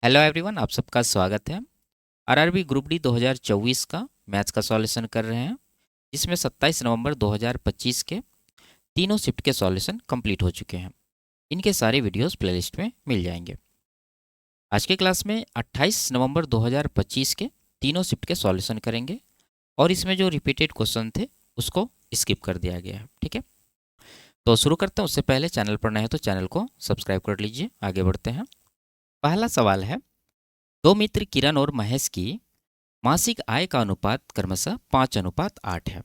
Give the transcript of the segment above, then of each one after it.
Hello everyone, आप सबका स्वागत है। आरआरबी ग्रुप डी 2024 का मैथ्स का सॉल्यूशन कर रहे हैं, जिसमें 27 नवंबर 2025 के तीनों शिफ्ट के सॉल्यूशन कंप्लीट हो चुके हैं। इनके सारे वीडियोस प्लेलिस्ट में मिल जाएंगे। आज के क्लास में 28 नवंबर 2025 के तीनों शिफ्ट के सॉल्यूशन करेंगे और इसमें जो रिपीटेड क्वेश्चन थे उसको स्किप कर दिया गया है। ठीक है, तो शुरू करते हैं। उससे पहले चैनल पर नए हैं तो चैनल को सब्सक्राइब कर लीजिए। आगे बढ़ते हैं। पहला सवाल है, दो मित्र किरण और महेश की मासिक आय का अनुपात क्रमशः 5:8 है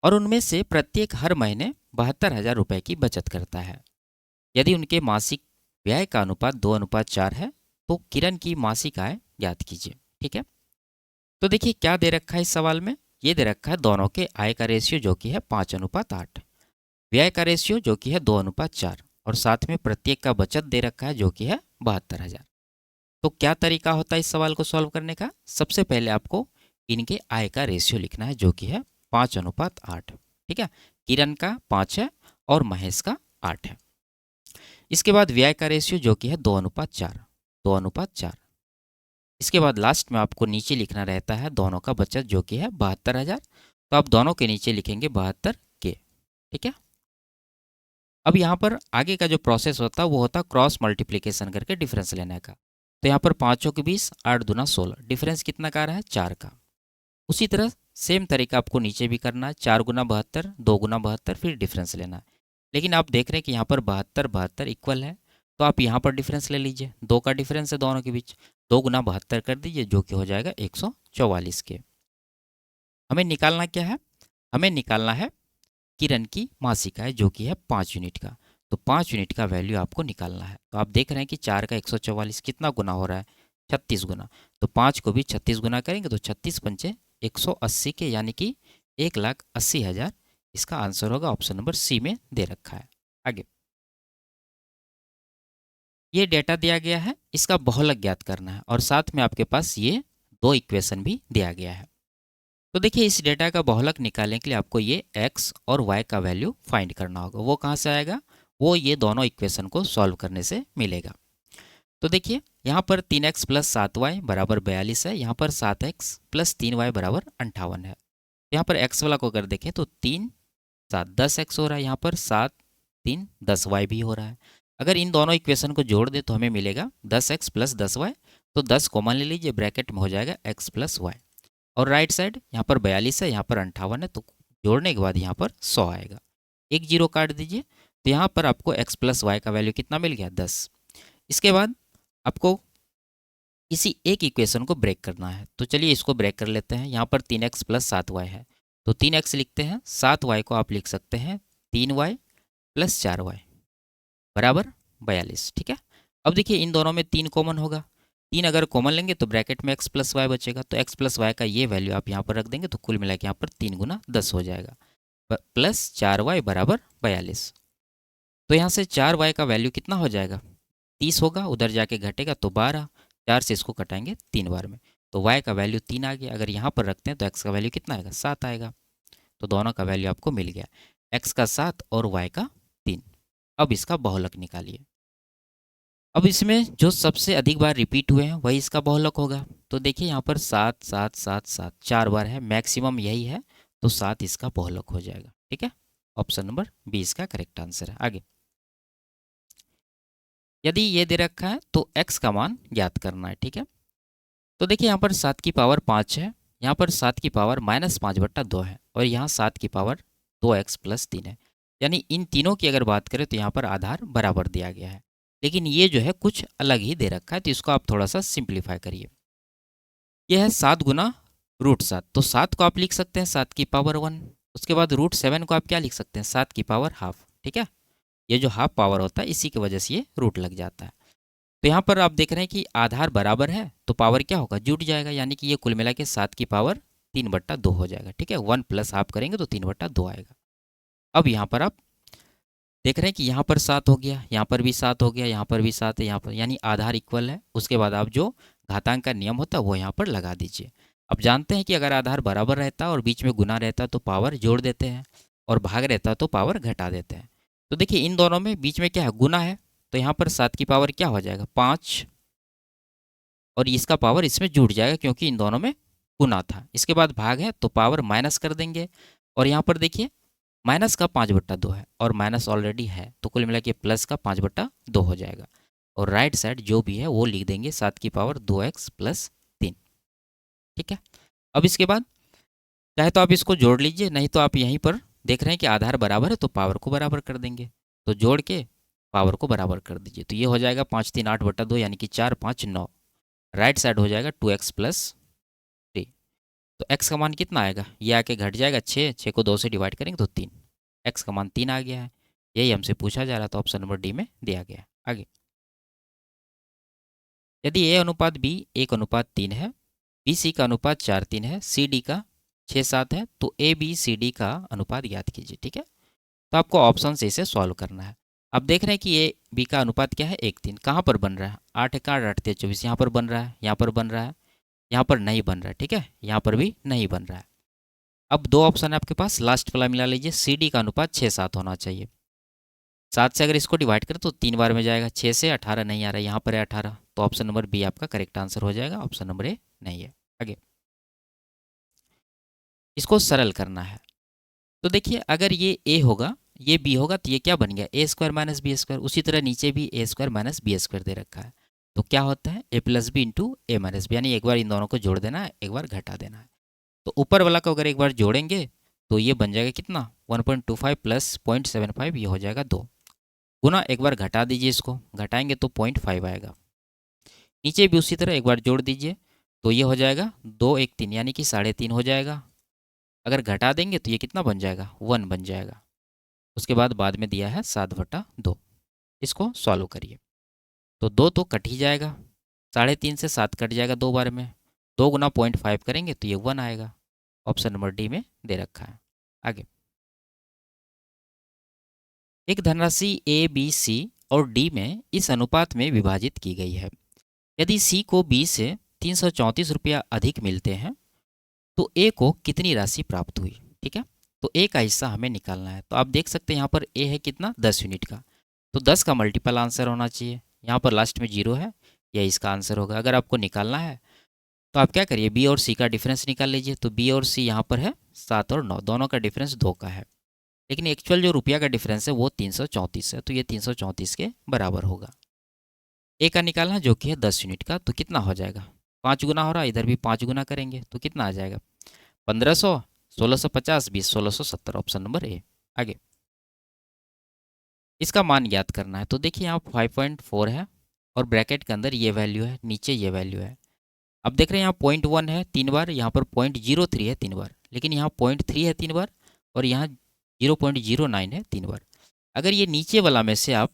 और उनमें से प्रत्येक हर महीने 72,000 रुपये की बचत करता है। यदि उनके मासिक व्यय का अनुपात 2:4 है तो किरण की मासिक आय ज्ञात कीजिए। ठीक है, तो देखिए क्या दे रखा है इस सवाल में। ये दे रखा है दोनों के आय का रेशियो जो कि है 5:8, व्यय का रेशियो जो कि है 2:4 और साथ में प्रत्येक का बचत दे रखा है जो कि है 72,000। तो क्या तरीका होता है इस सवाल को सॉल्व करने का। सबसे पहले आपको इनके आय का रेशियो लिखना है जो कि है 5:8। ठीक है, किरण का 5 है और महेश का 8 है। इसके बाद व्यय का रेशियो जो कि है 2:4, 2:4। इसके बाद लास्ट में आपको नीचे लिखना रहता है दोनों का बचत जो कि है 72,000। तो आप दोनों के नीचे लिखेंगे 72 के। ठीक है, अब यहाँ पर आगे का जो प्रोसेस होता है वो होता है क्रॉस मल्टीप्लिकेशन करके डिफरेंस लेने का। तो यहाँ पर पाँचों के 20, 8 दूना 16, डिफरेंस कितना का आ रहा है 4 का। उसी तरह सेम तरीका आपको नीचे भी करना है, 4 × 72, 2 × 72, फिर डिफरेंस लेना है। लेकिन आप देख रहे हैं कि यहाँ पर 72 72 इक्वल है, तो आप यहाँ पर डिफरेंस ले लीजिए। 2 का डिफरेंस है दोनों के बीच, 2 × 72 कर दीजिए जो कि हो जाएगा 144 के। हमें निकालना क्या है, हमें निकालना है किरण की मासिक आय जो कि है 5 यूनिट का। तो 5 यूनिट का वैल्यू आपको निकालना है। तो आप देख रहे हैं कि 4 का 144 कितना गुना हो रहा है, 36 गुना। तो 5 को भी 36 गुना करेंगे तो 36×5 180 के, यानी कि 1,80,000 इसका आंसर होगा। ऑप्शन नंबर सी में दे रखा है। आगे ये डेटा दिया गया है, इसका बहुलक ज्ञात करना है और साथ में आपके पास ये दो इक्वेशन भी दिया गया है। तो देखिए इस डेटा का बहुलक निकालने के लिए आपको ये x और y का वैल्यू फाइंड करना होगा। वो कहाँ से आएगा, वो ये दोनों इक्वेशन को सॉल्व करने से मिलेगा। तो देखिए यहाँ पर 3x + 7y बराबर 42 है, यहाँ पर 7x + 3y बराबर 58 है। यहाँ पर x वाला को अगर देखें तो 3 7 10x हो रहा है, यहाँ पर 7 3 10y भी हो रहा है। अगर इन दोनों इक्वेशन को जोड़ दे तो हमें मिलेगा 10x + 10y। तो 10 कॉमन ले लीजिए, ब्रैकेट में हो जाएगा x + y। और राइट साइड यहाँ पर 42 है, यहाँ पर 58 है, तो जोड़ने के बाद यहाँ पर 100 आएगा। एक जीरो काट दीजिए तो यहाँ पर आपको x + y का वैल्यू कितना मिल गया, 10। इसके बाद आपको इसी एक इक्वेशन को ब्रेक करना है। तो चलिए इसको ब्रेक कर लेते हैं। यहाँ पर 3x + 7y है, तो 3x लिखते हैं, 7y को आप लिख सकते हैं 3y + 4y बराबर 42। ठीक है, अब देखिए इन दोनों में 3 कॉमन होगा। 3 अगर कॉमन लेंगे तो ब्रैकेट में x + y बचेगा, तो x + y का ये वैल्यू आप यहाँ पर रख देंगे तो कुल मिला के यहाँ पर 3 × 10 हो जाएगा, +4y बराबर 42। तो यहाँ से 4y का वैल्यू कितना हो जाएगा, 30 होगा, उधर जाके घटेगा तो 12, 4 से इसको कटाएंगे 3 बार में, तो y का वैल्यू 3 आ गया। अगर यहाँ पर रखते हैं तो x का वैल्यू कितना आएगा, 7 आएगा। तो दोनों का वैल्यू आपको मिल गया, x का 7 और y का 3। अब इसका बहुलक निकालिए। अब इसमें जो सबसे अधिक बार रिपीट हुए हैं वही इसका बहुलक होगा। तो देखिए यहाँ पर 7 7 7 7 4 बार है, मैक्सिमम यही है, तो 7 इसका बहुलक हो जाएगा। ठीक है, ऑप्शन नंबर बी इसका करेक्ट आंसर है। आगे यदि ये दे रखा है तो x का मान ज्ञात करना है। ठीक है, तो देखिए यहाँ पर 7 की पावर 5 है, यहाँ पर 7 की पावर -5/2 है और यहाँ 7 की पावर 2x + 3 है। यानी इन तीनों की अगर बात करें तो यहाँ पर आधार बराबर दिया गया है, लेकिन ये जो है कुछ अलग ही दे रखा है, तो इसको आप थोड़ा सा सिंप्लीफाई करिए। यह है 7 × √7, तो 7 को आप लिख सकते हैं 7 की पावर 1। उसके बाद √7 को आप क्या लिख सकते हैं, 7 की पावर हाफ। ठीक है, ये जो हाफ पावर होता है इसी की वजह से ये रूट लग जाता है। तो यहाँ पर आप देख रहे हैं कि आधार बराबर है तो पावर क्या होगा, जुट जाएगा, यानी कि ये कुल मिला के 7 की पावर 3/2 हो जाएगा। ठीक है, 1 + हाफ करेंगे तो 3/2 आएगा। अब यहाँ पर आप देख रहे हैं कि यहाँ पर 7 हो गया, यहाँ पर भी 7 हो गया, यहाँ पर भी 7 है, यहाँ पर, यानी आधार इक्वल है। उसके बाद आप जो घातांक का नियम होता है वो यहाँ पर लगा दीजिए। अब जानते हैं कि अगर आधार बराबर रहता है और बीच में गुना रहता है तो पावर जोड़ देते हैं, और भाग रहता है तो पावर घटा देते हैं। तो देखिए इन दोनों में बीच में क्या है, गुना है, तो यहाँ पर 7 की पावर क्या हो जाएगा, 5। और इसका पावर इसमें जुड़ जाएगा क्योंकि इन दोनों में गुना था। इसके बाद भाग है तो पावर माइनस कर देंगे, और यहाँ पर देखिए माइनस का 5/2 है और माइनस ऑलरेडी है, तो कुल मिला के प्लस का 5/2 हो जाएगा। और राइट साइड जो भी है वो लिख देंगे 7 की पावर 2x + 3। ठीक है। अब इसके बाद चाहे तो आप इसको जोड़ लीजिए, नहीं तो आप यहीं पर देख रहे हैं कि आधार बराबर है तो पावर को बराबर कर देंगे, तो जोड़ के पावर को बराबर कर दीजिए। तो ये हो जाएगा 5 3 8/2 यानी कि 4 5 9। राइट साइड हो जाएगा 2x + 3। तो x का मान कितना आएगा, ये आके घट जाएगा 6, 6 को 2 से डिवाइड करेंगे तो 3। x का मान 3 आ गया है, यही हमसे पूछा जा रहा था, ऑप्शन नंबर डी में दिया गया है। आगे, यदि a अनुपात b 1:3 है, बी सी का अनुपात 4:3 है, सी डी का 6:7 है, तो ए बी सी डी का अनुपात ज्ञात कीजिए। ठीक है। तो आपको ऑप्शन से इसे सॉल्व करना है। आप देख रहे हैं कि ए बी का अनुपात क्या है, 1:3। कहाँ पर बन रहा है, 8 1 8 8 3 24, यहाँ पर बन रहा है, यहाँ पर बन रहा है, यहाँ पर नहीं बन रहा है। ठीक है, यहाँ पर भी नहीं बन रहा है। अब दो ऑप्शन है आपके पास, लास्ट वाला मिला लीजिए। सी डी का अनुपात 6:7 होना चाहिए। 7 से अगर इसको डिवाइड करें तो 3 बार में जाएगा, 6 से 18 नहीं आ रहा है, यहाँ पर है 18, तो ऑप्शन नंबर बी आपका करेक्ट आंसर हो जाएगा, ऑप्शन नंबर ए नहीं है। आगे, इसको सरल करना है। तो देखिए अगर ये ए होगा, ये बी होगा, तो ये क्या बन गया, a² - b²। उसी तरह नीचे भी a² - b² दे रखा है, तो क्या होता है, a + b × a - b, यानी एक बार इन दोनों को जोड़ देना है, एक बार घटा देना है। तो ऊपर वाला को अगर एक बार जोड़ेंगे तो ये बन जाएगा कितना, 1.25 + 0.75, ये हो जाएगा 2 गुना, एक बार घटा दीजिए, इसको घटाएंगे तो 0.5 आएगा। नीचे भी उसी तरह एक बार जोड़ दीजिए, तो ये हो जाएगा 2 1 3, यानी कि 3.5 हो जाएगा। अगर घटा देंगे तो ये कितना बन जाएगा, 1 बन जाएगा। उसके बाद में दिया है 7/2। इसको सॉल्व करिए, तो 2 तो कट ही जाएगा, 3.5 से 7 कट जाएगा 2 बार में, 2 गुना 0.5 करेंगे तो ये 1 आएगा। ऑप्शन नंबर डी में दे रखा है। आगे, एक धनराशि ए बी सी और डी में इस अनुपात में विभाजित की गई है। यदि सी को बी से 334 रुपया अधिक मिलते हैं तो ए को कितनी राशि प्राप्त हुई। ठीक है, तो ए का हिस्सा हमें निकालना है। तो आप देख सकते हैं यहाँ पर ए है कितना, 10 यूनिट का, तो 10 का मल्टीपल आंसर होना चाहिए। यहाँ पर लास्ट में 0 है, यह इसका आंसर होगा। अगर आपको निकालना है तो आप क्या करिए, बी और सी का डिफरेंस निकाल लीजिए। तो बी और सी यहाँ पर है 7 और 9, दोनों का डिफरेंस 2 का है, लेकिन एक्चुअल जो रुपया का डिफरेंस है वो 334 है, तो ये 334 के बराबर होगा। ए का निकालना जो कि है 10 यूनिट का, तो कितना हो जाएगा, 5 गुना हो रहा है, इधर भी 5 गुना करेंगे तो कितना आ जाएगा, 1500, 1650, 20, 1670, ऑप्शन नंबर ए। आगे, इसका मान ज्ञात करना है। तो देखिए यहाँ 5.4 है और ब्रैकेट के अंदर ये वैल्यू है, नीचे ये वैल्यू है। अब देख रहे हैं यहाँ 0.1 है 3 बार, यहाँ पर 0.03 है 3 बार, लेकिन यहाँ 0.3 है 3 बार, और यहाँ 0.09 है 3 बार। अगर ये नीचे वाला में से आप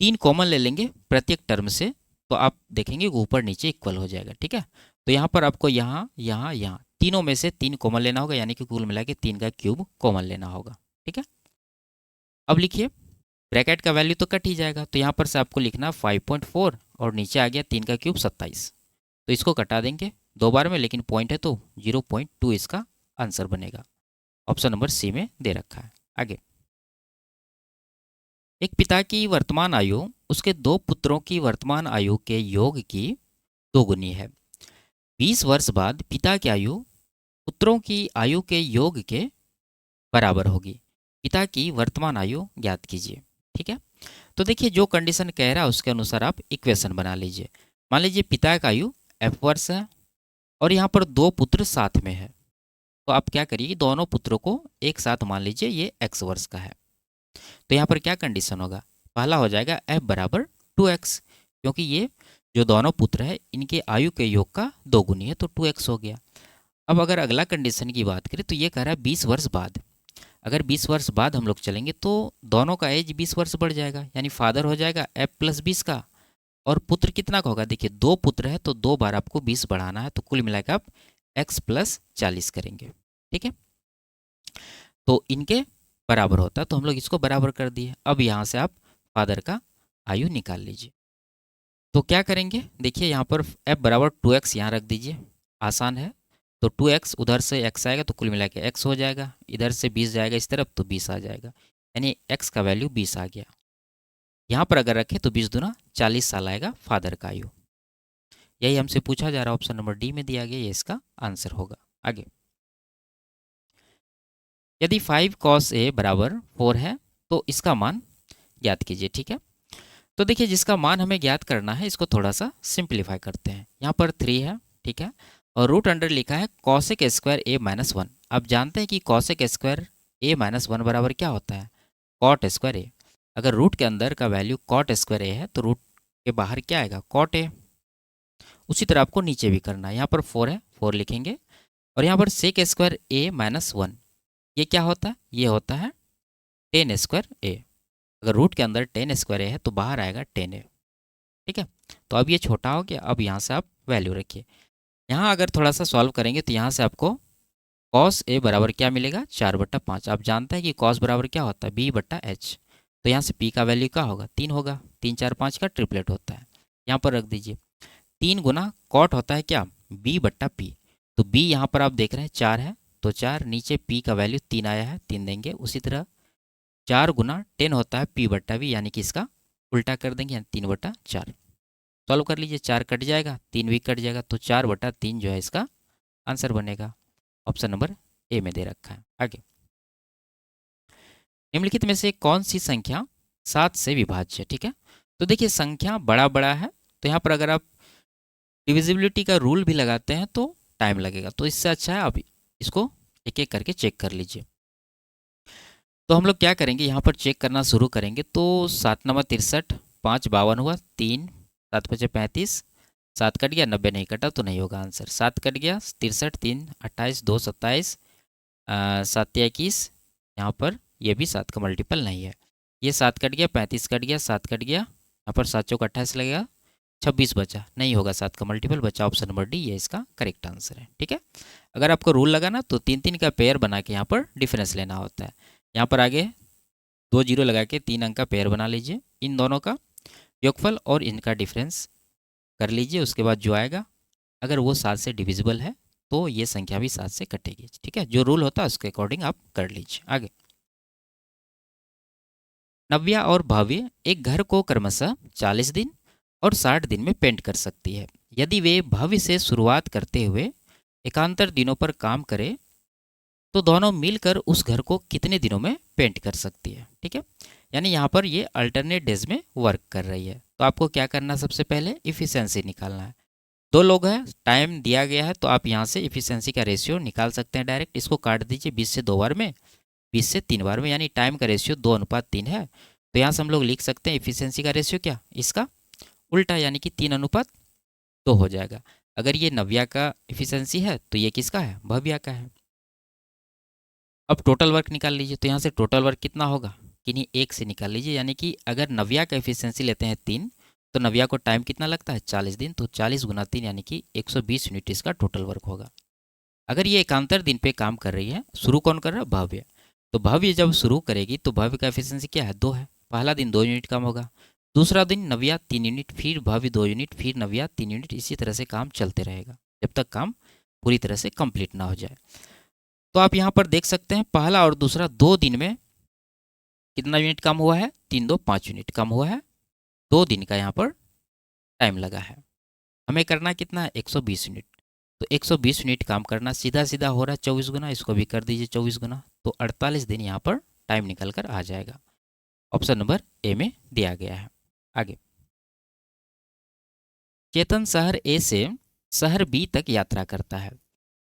3 कॉमन ले लेंगे प्रत्येक टर्म से, तो आप देखेंगे ऊपर नीचे इक्वल हो जाएगा। ठीक है, तो यहाँ पर आपको यहाँ यहाँ यहाँ तीनों में से 3 कॉमन लेना होगा, यानी कि कुल मिला के 3 का क्यूब कॉमन लेना होगा। ठीक है, अब लिखिए, ब्रैकेट का वैल्यू तो कट ही जाएगा, तो यहाँ पर से आपको लिखना 5.4 और नीचे आ गया 3 का क्यूब 27, तो इसको कटा देंगे 2 बार में, लेकिन पॉइंट है तो 0.2 इसका आंसर बनेगा। ऑप्शन नंबर सी में दे रखा है। आगे, एक पिता की वर्तमान आयु उसके 2 पुत्रों की वर्तमान आयु के योग की 2 गुनी है। 20 वर्ष बाद पिता की आयु पुत्रों की आयु के योग के बराबर होगी। पिता की वर्तमान आयु ज्ञात कीजिए। ठीक है, तो देखिए जो कंडीशन कह रहा है उसके अनुसार आप इक्वेशन बना लीजिए। मान लीजिए पिता का आयु f वर्ष है और यहाँ पर 2 पुत्र साथ में है, तो आप क्या करिए, दोनों पुत्रों को एक साथ मान लीजिए ये x वर्ष का है। तो यहाँ पर क्या कंडीशन होगा, पहला हो जाएगा f बराबर 2x, क्योंकि ये जो दोनों पुत्र है इनके आयु के योग का 2 गुनी है, तो 2x हो गया। अब अगर अगला कंडीशन की बात करें तो ये कह रहा है 20 वर्ष बाद। अगर 20 वर्ष बाद हम लोग चलेंगे तो दोनों का एज 20 वर्ष बढ़ जाएगा, यानी फादर हो जाएगा f + 20 का, और पुत्र कितना का होगा, देखिए 2 पुत्र है तो 2 बार आपको 20 बढ़ाना है, तो कुल मिलाकर आप x + 40 करेंगे। ठीक है, तो इनके बराबर होता है, तो हम लोग इसको बराबर कर दिए। अब यहाँ से आप फादर का आयु निकाल लीजिए। तो क्या करेंगे, देखिए यहाँ पर f बराबर 2x यहाँ रख दीजिए, आसान है। तो 2x उधर से x आएगा तो कुल मिला के x हो जाएगा, इधर से 20 जाएगा इस तरफ तो 20 आ जाएगा, यानी x का वैल्यू 20 आ गया। यहाँ पर अगर रखें तो 20 दूना 40 साल आएगा फादर का आयु। यही हमसे पूछा जा रहा है, ऑप्शन नंबर डी में दिया गया, ये इसका आंसर होगा। आगे, यदि 5 cos a बराबर 4 है तो इसका मान ज्ञात कीजिए। ठीक है, तो देखिए जिसका मान हमें ज्ञात करना है इसको थोड़ा सा सिंप्लीफाई करते हैं। यहाँ पर 3 है, ठीक है, और रूट अंडर लिखा है कॉसेक स्क्वायर a माइनस 1। आप जानते हैं कि कॉसेक स्क्वायर a माइनस 1 बराबर क्या होता है, कॉट स्क्वायर a। अगर रूट के अंदर का वैल्यू कॉट स्क्वायर a है तो रूट के बाहर क्या आएगा, कॉट a। उसी तरह आपको नीचे भी करना है। यहाँ पर 4 है, 4 लिखेंगे, और यहाँ पर सेक स्क्वायर a माइनस 1, ये क्या होता है, ये होता है टेन स्क्वायर a। अगर रूट के अंदर 10 स्क्वायर a है तो बाहर आएगा 10a। ठीक है, तो अब ये छोटा हो गया। अब यहाँ से आप वैल्यू रखिए। यहाँ अगर थोड़ा सा सॉल्व करेंगे तो यहाँ से आपको कॉस ए बराबर क्या मिलेगा, 4/5। आप जानते हैं कि कॉस बराबर क्या होता है, b/h। तो यहाँ से p का वैल्यू क्या होगा, 3 होगा। 3 4 5 का ट्रिपलेट होता है, यहाँ पर रख दीजिए। 3 गुना कॉट होता है क्या, b/p। तो b यहाँ पर आप देख रहे हैं 4 है, तो 4, नीचे p का वैल्यू 3 आया है, 3 देंगे। उसी तरह 4 गुना 10 होता है p/v, यानी कि इसका उल्टा कर देंगे, यानी 3/4। सॉल्व कर लीजिए, 4 कट जाएगा, 3 भी कट जाएगा, तो 4/3 जो है इसका आंसर बनेगा। ऑप्शन नंबर ए में दे रखा है। आगे, निम्नलिखित में से कौन सी संख्या 7 से विभाज्य है। ठीक है, तो देखिए संख्या बड़ा बड़ा है, तो यहाँ पर अगर आप डिविजिबिलिटी का रूल भी लगाते हैं तो टाइम लगेगा, तो इससे अच्छा है आप इसको एक एक करके चेक कर लीजिए। तो हम लोग क्या करेंगे, यहाँ पर चेक करना शुरू करेंगे। तो 7 9 63, 5 52 हुआ, 3 7 5 35, 7 कट गया, 90 नहीं कटा तो नहीं होगा आंसर। 7 कट गया, 63, 3 28, 2 27, 7 21, यहाँ पर ये भी 7 का मल्टीपल नहीं है। ये 7 कट गया, 35 कट गया, 7 कट गया, यहाँ पर 7 चौक 28 लगेगा, 26 बचा, नहीं होगा 7 का मल्टीपल बचा। ऑप्शन नंबर डी ये इसका करेक्ट आंसर है। ठीक है, अगर आपको रूल लगा ना तो 3 3 का पेयर बना के यहाँ पर डिफरेंस लेना होता है। यहाँ पर आगे 2 जीरो लगा के 3 अंक का पेयर बना लीजिए, इन दोनों का योगफल और इनका डिफरेंस कर लीजिए। उसके बाद जो आएगा, अगर वो 7 से डिविजिबल है तो ये संख्या भी 7 से कटेगी। ठीक है, जो रूल होता है उसके अकॉर्डिंग आप कर लीजिए। आगे, नव्या और भव्य एक घर को क्रमशः 40 दिन और 60 दिन में पेंट कर सकती है। यदि वे भव्य से शुरुआत करते हुए एकांतर दिनों पर काम करें तो दोनों मिलकर उस घर को कितने दिनों में पेंट कर सकती है। ठीक है, यानी यहाँ पर ये अल्टरनेट डेज में वर्क कर रही है। तो आपको क्या करना है, सबसे पहले इफ़िशेंसी निकालना है। 2 लोग हैं, टाइम दिया गया है, तो आप यहाँ से इफ़िशेंसी का रेशियो निकाल सकते हैं डायरेक्ट। इसको काट दीजिए 20 से 2 बार में, 20 से 3 बार में, यानी टाइम का रेशियो 2:3 है। तो यहाँ से हम लोग लिख सकते हैं इफ़िशेंसी का रेशियो क्या, इसका उल्टा, यानी कि 3:2 हो जाएगा। अगर ये नव्या का इफ़िशेंसी है तो ये किसका है, भव्या का है। अब टोटल वर्क निकाल लीजिए, तो यहाँ से टोटल वर्क कितना होगा, किन्हीं एक से निकाल लीजिए। यानी कि अगर नव्या का एफिशिएंसी लेते हैं 3, तो नव्या को टाइम कितना लगता है, 40 दिन। तो 40 गुना 3 यानी कि 120 यूनिट इसका टोटल वर्क होगा। अगर ये एकांतर दिन पे काम कर रही है, शुरू कौन कर रहा है, भव्य। तो भव्य जब शुरू करेगी तो भव्य का एफिशिएंसी क्या है, 2 है। पहला दिन 2 यूनिट काम होगा, दूसरा दिन नव्या 3 यूनिट, फिर भव्य 2 यूनिट, फिर नव्या 3 यूनिट। इसी तरह से काम चलते रहेगा जब तक काम पूरी तरह से कंप्लीट ना हो जाए। तो आप यहाँ पर देख सकते हैं पहला और दूसरा 2 दिन में कितना यूनिट कम हुआ है, 3 2 5 यूनिट कम हुआ है। 2 दिन का यहाँ पर टाइम लगा है। हमें करना कितना है, 120 यूनिट। तो 120 यूनिट काम करना सीधा सीधा हो रहा है 24 गुना, इसको भी कर दीजिए 24 गुना, तो 48 दिन यहाँ पर टाइम निकल कर आ जाएगा। ऑप्शन नंबर ए में दिया गया है। आगे, चेतन शहर ए से शहर बी तक यात्रा करता है।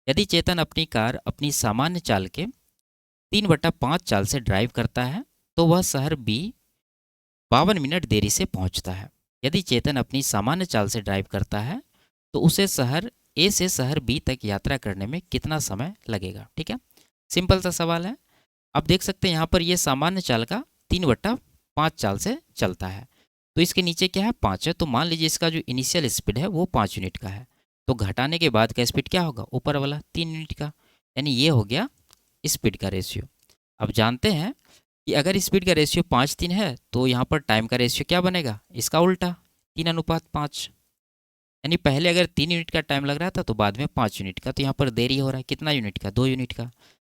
यदि चेतन अपनी कार अपनी सामान्य चाल के 3/5 चाल से ड्राइव करता है तो वह शहर बी 52 मिनट देरी से पहुंचता है। यदि चेतन अपनी सामान्य चाल से ड्राइव करता है तो उसे शहर ए से शहर बी तक यात्रा करने में कितना समय लगेगा। ठीक है, सिंपल सा सवाल है। आप देख सकते हैं यहाँ पर ये सामान्य चाल का 3/5 चाल से चलता है, तो इसके नीचे क्या है, 5 है। तो मान लीजिए इसका जो इनिशियल स्पीड है वो 5 यूनिट का है, तो घटाने के बाद का स्पीड क्या होगा, ऊपर वाला 3 यूनिट का, यानी ये हो गया स्पीड का रेशियो। अब जानते हैं कि अगर स्पीड का रेशियो 5:3 है तो यहाँ पर टाइम का रेशियो क्या बनेगा, इसका उल्टा, 3:5। यानी पहले अगर 3 यूनिट का टाइम लग रहा था तो बाद में 5 यूनिट का। तो यहाँ पर देरी हो रहा है कितना यूनिट का, 2 यूनिट का,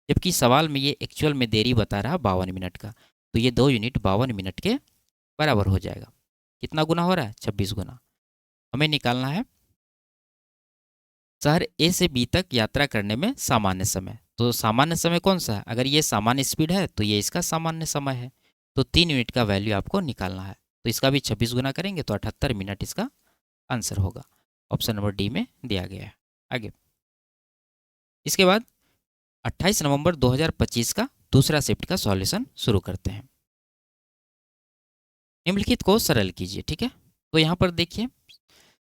जबकि सवाल में ये एक्चुअल में देरी बता रहा है 52 मिनट का। तो ये 2 यूनिट 52 मिनट के बराबर हो जाएगा। कितना गुना हो रहा है, 26 गुना। हमें निकालना है शहर ए से बी तक यात्रा करने में सामान्य समय। तो सामान्य समय कौन सा है? अगर ये सामान्य स्पीड है तो ये इसका सामान्य समय है। तो 3 यूनिट का वैल्यू आपको निकालना है। तो इसका भी 26 गुना करेंगे तो 78 मिनट इसका आंसर होगा। ऑप्शन नंबर डी में दिया गया है। आगे इसके बाद 28 नवंबर 2025 का दूसरा शिफ्ट का सॉल्यूशन शुरू करते हैं। निम्नलिखित को सरल कीजिए। ठीक है, तो यहाँ पर देखिए,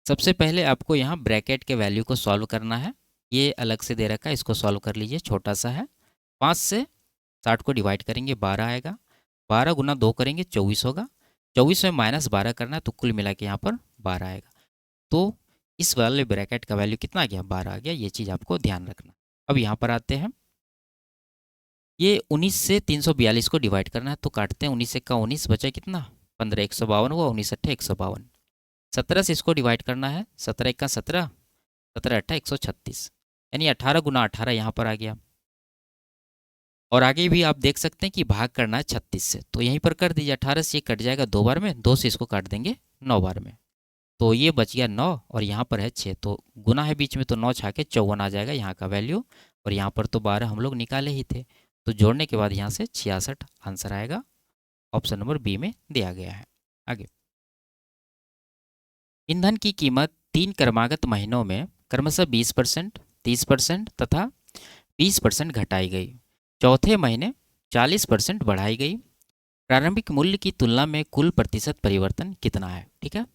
सबसे पहले आपको यहाँ ब्रैकेट के वैल्यू को सॉल्व करना है। ये अलग से दे रखा है, इसको सॉल्व कर लीजिए, छोटा सा है। 5 से 60 को डिवाइड करेंगे 12 आएगा। 12 गुना 2 करेंगे 24 होगा। 24 में -12 करना है तो कुल मिला के यहाँ पर 12 आएगा। तो इस वाले ब्रैकेट का वैल्यू कितना आ गया? 12 आ गया। ये चीज़ आपको ध्यान रखना। अब यहाँ पर आते हैं, ये 19 से 342 को डिवाइड करना है तो काटते हैं। 19 का 19 बचा कितना? 15, 152 हुआ। 19 अट्ठे 152। 17 से इसको डिवाइड करना है। 17 का 17, 17 अट्ठा 136, यानी 18 गुना 18 यहाँ पर आ गया। और आगे भी आप देख सकते हैं कि भाग करना है 36 से, तो यहीं पर कर दीजिए। 18 से ये कट जाएगा 2 बार में, 2 से इसको काट देंगे 9 बार में। तो ये बच गया 9 और यहाँ पर है 6, तो गुना है बीच में तो 9 छाके 54 आ जाएगा यहाँ का वैल्यू। और यहाँ पर तो 12 हम लोग निकाले ही थे, तो जोड़ने के बाद यहाँ से 66 आंसर आएगा। ऑप्शन नंबर बी में दिया गया है। आगे, ईंधन की कीमत 3 क्रमागत महीनों में क्रमशः 20%, 30% तथा 20% घटाई गई। चौथे महीने 40% बढ़ाई गई। प्रारंभिक मूल्य की तुलना में कुल प्रतिशत परिवर्तन कितना है? ठीक है,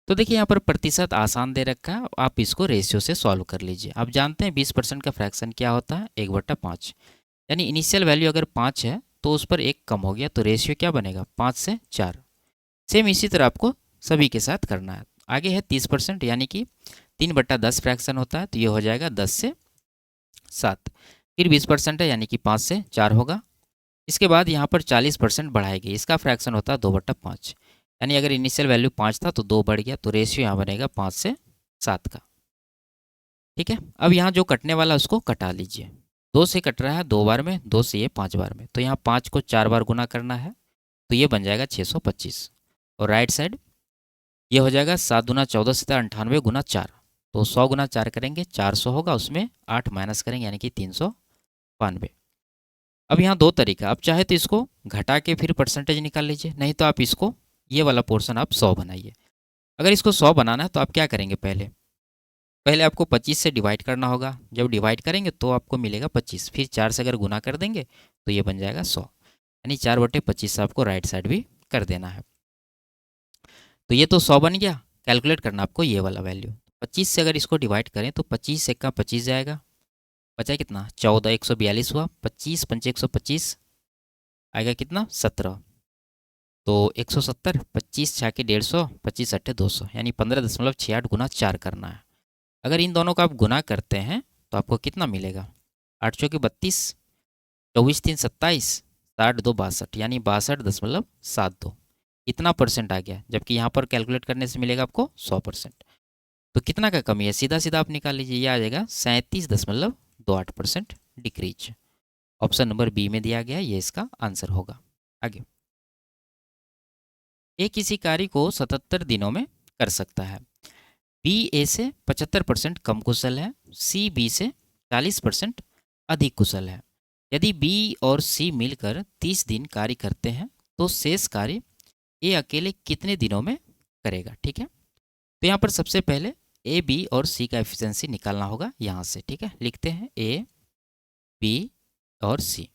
तो देखिए यहाँ पर प्रतिशत आसान दे रखा है, आप इसको रेशियो से सॉल्व कर लीजिए। आप जानते हैं 20% का फ्रैक्शन क्या होता है? 1/5, यानी इनिशियल वैल्यू अगर 5 है तो उस पर 1 कम हो गया, तो रेशियो क्या बनेगा? 5 से 4। सेम इसी तरह आपको सभी के साथ करना है। आगे है 30%, यानी कि 3/10 फ्रैक्शन होता है, तो ये हो जाएगा 10 से 7। फिर 20% है, यानी कि 5 से 4 होगा। इसके बाद यहाँ पर 40% बढ़ाएगी, इसका फ्रैक्शन होता है 2/5, यानी अगर इनिशियल वैल्यू 5 था तो 2 बढ़ गया, तो रेशियो यहाँ बनेगा 5 से 7 का। ठीक है, अब यहाँ जो कटने वाला उसको कटा लीजिए। 2 से कट रहा है 2 बार में, 2 से ये 5 बार में, तो यहाँ 5 को 4 बार गुना करना है, तो ये बन जाएगा 625। और राइट साइड ये हो जाएगा 7 गुना 14 से 98 गुना 4, तो 100 गुना 4 करेंगे 400 होगा, उसमें 8 माइनस करेंगे यानी कि 392। अब यहाँ दो तरीका, आप चाहे तो इसको घटा के फिर परसेंटेज निकाल लीजिए, नहीं तो आप इसको ये वाला पोर्शन आप 100 बनाइए। अगर इसको 100 बनाना है तो आप क्या करेंगे? पहले पहले आपको 25 से डिवाइड करना होगा। जब डिवाइड करेंगे तो आपको मिलेगा 25, फिर 4 से अगर गुना कर देंगे तो ये बन जाएगा 100, यानी 4/25 से आपको राइट साइड भी कर देना है। तो ये तो 100 बन गया। कैलकुलेट करना आपको ये वाला वैल्यू। 25 से अगर इसको डिवाइड करें तो 25 से का 25 जाएगा, बचा कितना? 14, 142 हुआ। 25 पंचे 125 आएगा कितना? 17, तो 170। 25 छाके 150, 25 अट्ठे 200, यानी 15.68 गुना 4 करना है। अगर इन दोनों का आप गुना करते हैं तो आपको कितना मिलेगा? 8 चौके 32, 24 3 27, 60 2 62, यानी 62.72। इतना परसेंट आ गया, जबकि यहाँ पर कैलकुलेट करने से मिलेगा आपको 100%। तो कितना का कमी है? सीधा सीधा आप निकाल लीजिए, ये आ जाएगा 37.28% डिक्रीज। ऑप्शन नंबर बी में दिया गया है, ये इसका आंसर होगा। आगे, ए किसी कार्य को 77 दिनों में कर सकता है। बी ए से 75% कम कुशल है। सी बी से 40% अधिक कुशल है। यदि बी और सी मिलकर 30 दिन कार्य करते हैं तो शेष कार्य ए अकेले कितने दिनों में करेगा? ठीक है, तो यहाँ पर सबसे पहले ए बी और सी का एफिशिएंसी निकालना होगा यहाँ से। ठीक है, लिखते हैं ए बी और सी।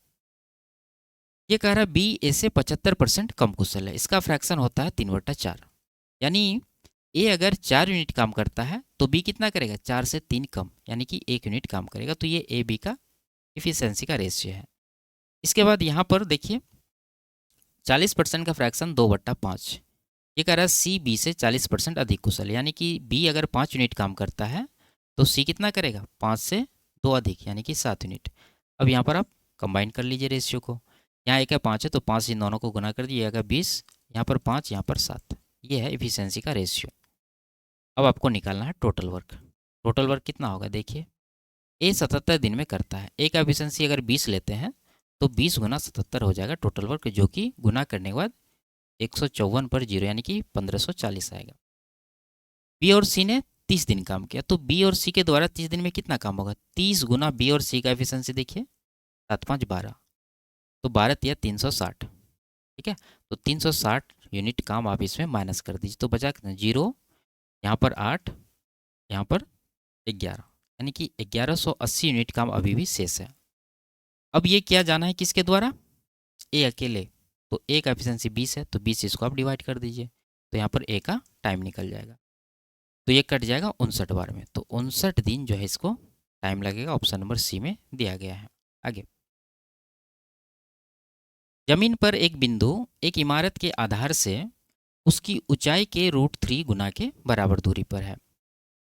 ये कह रहा है बी ए से 75% कम कुशल है, इसका फ्रैक्शन होता है 3/4, यानी ए अगर 4 यूनिट काम करता है तो बी कितना करेगा? 4 से 3 कम, यानी कि 1 यूनिट काम करेगा। तो ये ए बी का इफिशियंसी का रेशियो है। इसके बाद यहाँ पर देखिए 40% का फ्रैक्शन 2/5। ये कह रहा है सी बी से 40% अधिक कुशल, यानी कि बी अगर 5 यूनिट काम करता है तो सी कितना करेगा? 5 से 2 अधिक, यानी कि 7 यूनिट। अब यहाँ पर आप कंबाइन कर लीजिए रेशियो को। यहाँ एक है 5 है तो 5 इन दोनों को गुना कर दिए, अगर 20, यहाँ पर 5, यहाँ पर 7। ये है इफिशियंसी का रेशियो। अब आपको निकालना है टोटल वर्क। टोटल वर्क कितना होगा? देखिए, ए 77 दिन में करता है, ए का एफिशिएंसी अगर 20 लेते हैं तो 20 गुना 77 हो जाएगा टोटल वर्क, जो कि गुना करने के बाद 154 पर 0, यानी कि 1540 आएगा। बी और सी ने 30 दिन काम किया, तो बी और सी के द्वारा 30 दिन में कितना काम होगा? 30 गुना बी और सी का एफिशिएंसी देखिए, 7 5 12, तो 12 तिया 360, ठीक है। तो 360 यूनिट काम आप इसमें माइनस कर दीजिए, तो बचा कितना? 0, यहाँ पर 8, यहाँ पर 11, यानी कि 1180 यूनिट काम अभी भी शेष है। अब ये क्या जाना है किसके द्वारा? ए अकेले, तो ए का एफिशिएंसी 20 है, तो 20 इसको आप डिवाइड कर दीजिए, तो यहाँ पर ए का टाइम निकल जाएगा, तो ये कट जाएगा 59 बार में, तो 59 दिन जो है इसको टाइम लगेगा। ऑप्शन नंबर सी में दिया गया है। आगे, जमीन पर एक बिंदु एक इमारत के आधार से उसकी ऊंचाई के √3 गुना के बराबर दूरी पर है।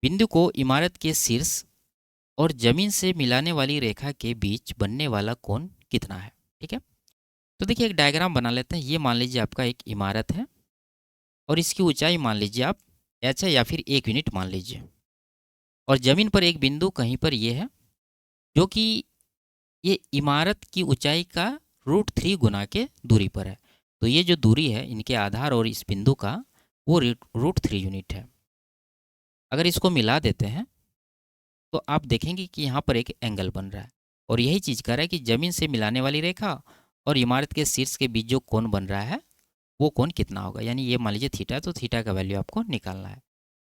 बिंदु को इमारत के शीर्ष और जमीन से मिलाने वाली रेखा के बीच बनने वाला कोण कितना है? ठीक है, तो देखिए एक डायग्राम बना लेते हैं। ये मान लीजिए आपका एक इमारत है और इसकी ऊंचाई मान लीजिए आप h है या फिर 1 यूनिट मान लीजिए, और ज़मीन पर एक बिंदु कहीं पर ये है जो कि ये इमारत की ऊंचाई का √3 गुना के दूरी पर है। तो ये जो दूरी है इनके आधार और इस बिंदु का, वो √3 यूनिट है। अगर इसको मिला देते हैं तो आप देखेंगे कि यहाँ पर एक एंगल बन रहा है, और यही चीज़ कह रहा है कि ज़मीन से मिलाने वाली रेखा और इमारत के शीर्ष के बीच जो कोण बन रहा है वो कोण कितना होगा। यानी ये मान लीजिए थीटा है, तो थीटा का वैल्यू आपको निकालना है।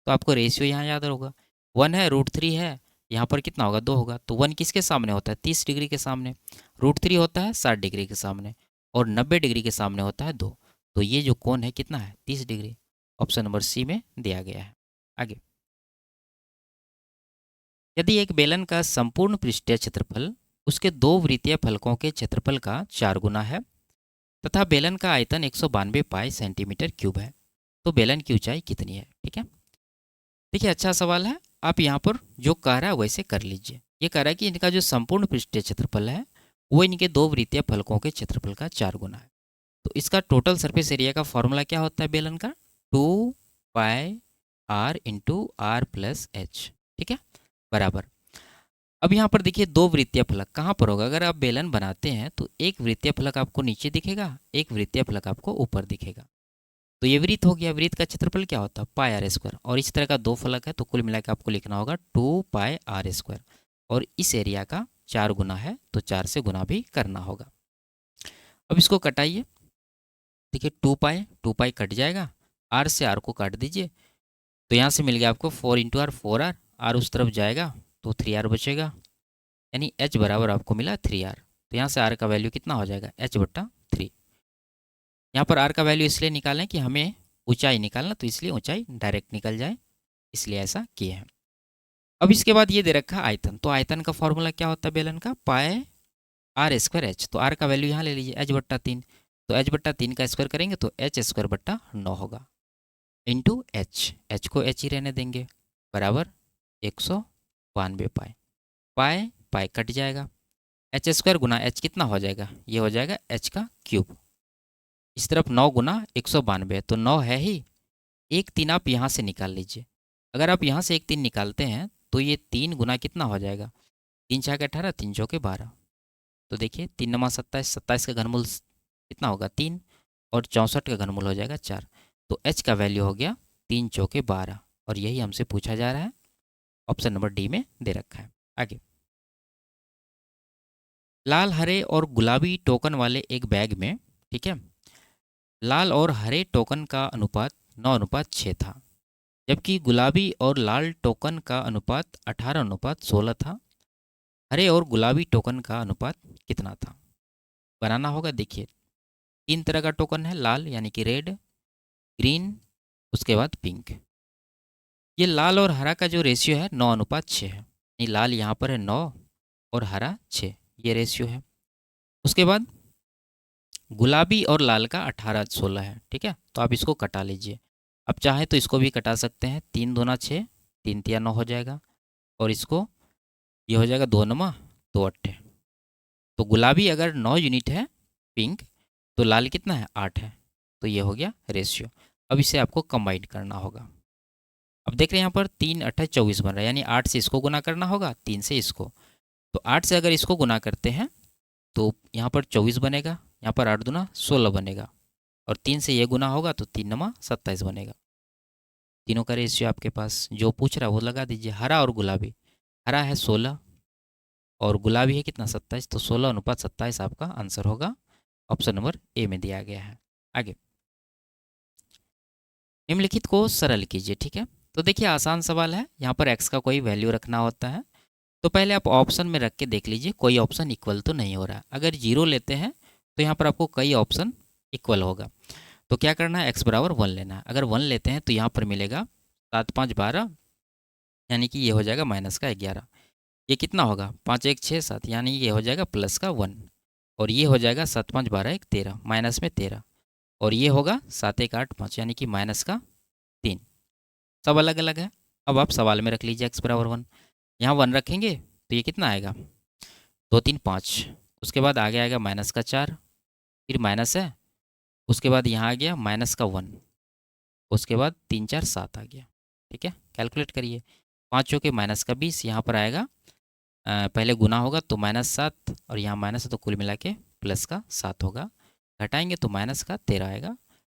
तो आपको रेशियो यहाँ याद होगा, 1 है, √3 है, यहाँ पर कितना होगा? 2 होगा। तो 1 किसके सामने होता है? 30 डिग्री के सामने। √3 होता है 60 डिग्री के सामने, और 90 डिग्री के सामने होता है 2। तो ये जो कोण है कितना है? 30 डिग्री। ऑप्शन नंबर सी में दिया गया है। आगे, यदि एक बेलन का संपूर्ण पृष्ठीय क्षेत्रफल उसके 2 वृत्तीय फलकों के क्षेत्रफल का 4 गुना है तथा बेलन का आयतन 192 पाई सेंटीमीटर क्यूब है, तो बेलन की ऊंचाई कितनी है? ठीक है, देखिए अच्छा सवाल है। आप यहाँ पर जो कह रहा है वैसे कर लीजिए। ये कह रहा है कि इनका जो संपूर्ण पृष्ठीय क्षेत्रफल है वो इनके 2 वृत्तीय फलकों के क्षेत्रफल का 4 गुना है। तो इसका टोटल सरफेस एरिया का फॉर्मूला क्या होता है बेलन का? 2πr/r+h, ठीक है, बराबर। अब यहाँ पर देखिए 2 वृत्तीय फलक कहाँ पर होगा? अगर आप बेलन बनाते हैं तो एक वृत्तीय फलक आपको नीचे दिखेगा, एक वृत्तीय फलक आपको ऊपर दिखेगा। तो ये वृत्त हो गया, वृत्त का क्षेत्रफल क्या होता है? πr², और इस तरह का 2 फलक है तो कुल मिलाकर आपको लिखना होगा 2πr², और इस एरिया का 4 गुना है तो 4 से गुना भी करना होगा। अब इसको कटाइए, देखिए 2π कट जाएगा, r से r को काट दीजिए, तो यहाँ से मिल गया आपको 4 × r 4r, r उस तरफ जाएगा तो 3r बचेगा, यानी h बराबर आपको मिला 3r। तो यहाँ से r का वैल्यू कितना हो जाएगा? h/3। यहाँ पर r का वैल्यू इसलिए निकालें कि हमें ऊंचाई निकालना, तो इसलिए ऊंचाई डायरेक्ट निकल जाए, इसलिए ऐसा किए हैं। अब इसके बाद ये दे रखा आयतन, तो आयतन का फॉर्मूला क्या होता है बेलन का? πr²h। तो r का वैल्यू यहाँ ले लीजिए h/3, तो h/3 का स्क्वायर करेंगे तो h²/9 होगा, इंटू h को h ही रहने देंगे, बराबर 192 पाई। पाई कट जाएगा, h² गुना h कितना हो जाएगा? ये हो जाएगा h का क्यूब। इस तरफ 9 गुना 192, तो 9 है ही, 1 3 आप यहाँ से निकाल लीजिए। अगर आप यहाँ से 1 3 निकालते हैं तो ये 3 गुना कितना हो जाएगा? 3 6 18, 3 चौके 12। तो देखिए 3 9 27, 27 का घनमूल कितना होगा? 3, और 64 का घनमूल हो जाएगा 4। तो h का वैल्यू हो गया 3 चौके 12, और यही हमसे पूछा जा रहा है। ऑप्शन नंबर डी में दे रखा है। आगे, लाल हरे और गुलाबी टोकन वाले एक बैग में, ठीक है, लाल और हरे टोकन का अनुपात 9:6 था, जबकि गुलाबी और लाल टोकन का अनुपात 18:16 था। हरे और गुलाबी टोकन का अनुपात कितना था? बनाना होगा। देखिए 3 तरह का टोकन है, लाल यानी कि रेड, ग्रीन, उसके बाद पिंक। ये लाल और हरा का जो रेशियो है 9:6 है, यानी लाल यहाँ पर है 9 और हरा 6, ये रेशियो है। उसके बाद गुलाबी और लाल का 18:16 है, ठीक है, तो आप इसको कटा लीजिए। अब चाहे तो इसको भी कटा सकते हैं, 3 दूना 6, 3 तिया 9 हो जाएगा, और इसको ये हो जाएगा 2 9 2 8। तो गुलाबी अगर 9 यूनिट है पिंक, तो लाल कितना है? 8 है, तो ये हो गया रेशियो। अब इसे आपको कंबाइन करना होगा। अब देख रहे हैं यहाँ पर 3 8 24 बन रहा है, यानी 8 से इसको गुना करना होगा, 3 से इसको। तो 8 से अगर इसको गुना करते हैं तो यहाँ पर 24 बनेगा, यहाँ पर 8 दूना 16 बनेगा, और 3 से ये गुना होगा तो 3 9 27 बनेगा। तीनों का रेशियो आपके पास जो पूछ रहा है वो लगा दीजिए। हरा और गुलाबी, हरा है 16 और गुलाबी है कितना 27, तो 16:27 आपका आंसर होगा। ऑप्शन नंबर ए में दिया गया है। आगे, निम्नलिखित को सरल कीजिए। ठीक है, तो देखिए आसान सवाल है, यहाँ पर एक्स का कोई वैल्यू रखना होता है। तो पहले आप ऑप्शन में रख के देख लीजिए कोई ऑप्शन इक्वल तो नहीं हो रहा। अगर जीरो लेते हैं तो यहाँ पर आपको कई ऑप्शन इक्वल होगा। तो क्या करना है, एक्स बराबर 1 लेना है। अगर 1 लेते हैं तो यहाँ पर मिलेगा 7 5 12, यानी कि ये हो जाएगा माइनस का 11। ये कितना होगा, 5 1 6 7, यानी ये हो जाएगा प्लस का 1। और ये हो जाएगा 7 5 12 1 13, माइनस में 13। और ये होगा 7 1 8 5, यानी कि माइनस का 3। सब अलग अलग है। अब आप सवाल में रख लीजिए एक्स बराबर 1। यहाँ 1 रखेंगे तो ये कितना आएगा, 2 3 5। उसके बाद आगे आएगा माइनस का 4, फिर माइनस है। उसके बाद यहाँ आ गया माइनस का 1। उसके बाद 3 4 7 आ गया। ठीक है, कैलकुलेट करिए। 5 चौके माइनस का 20, यहाँ पर आएगा पहले गुना होगा तो -7, और यहाँ माइनस है तो कुल मिला के प्लस का 7 होगा। घटाएंगे तो माइनस का 13 आएगा।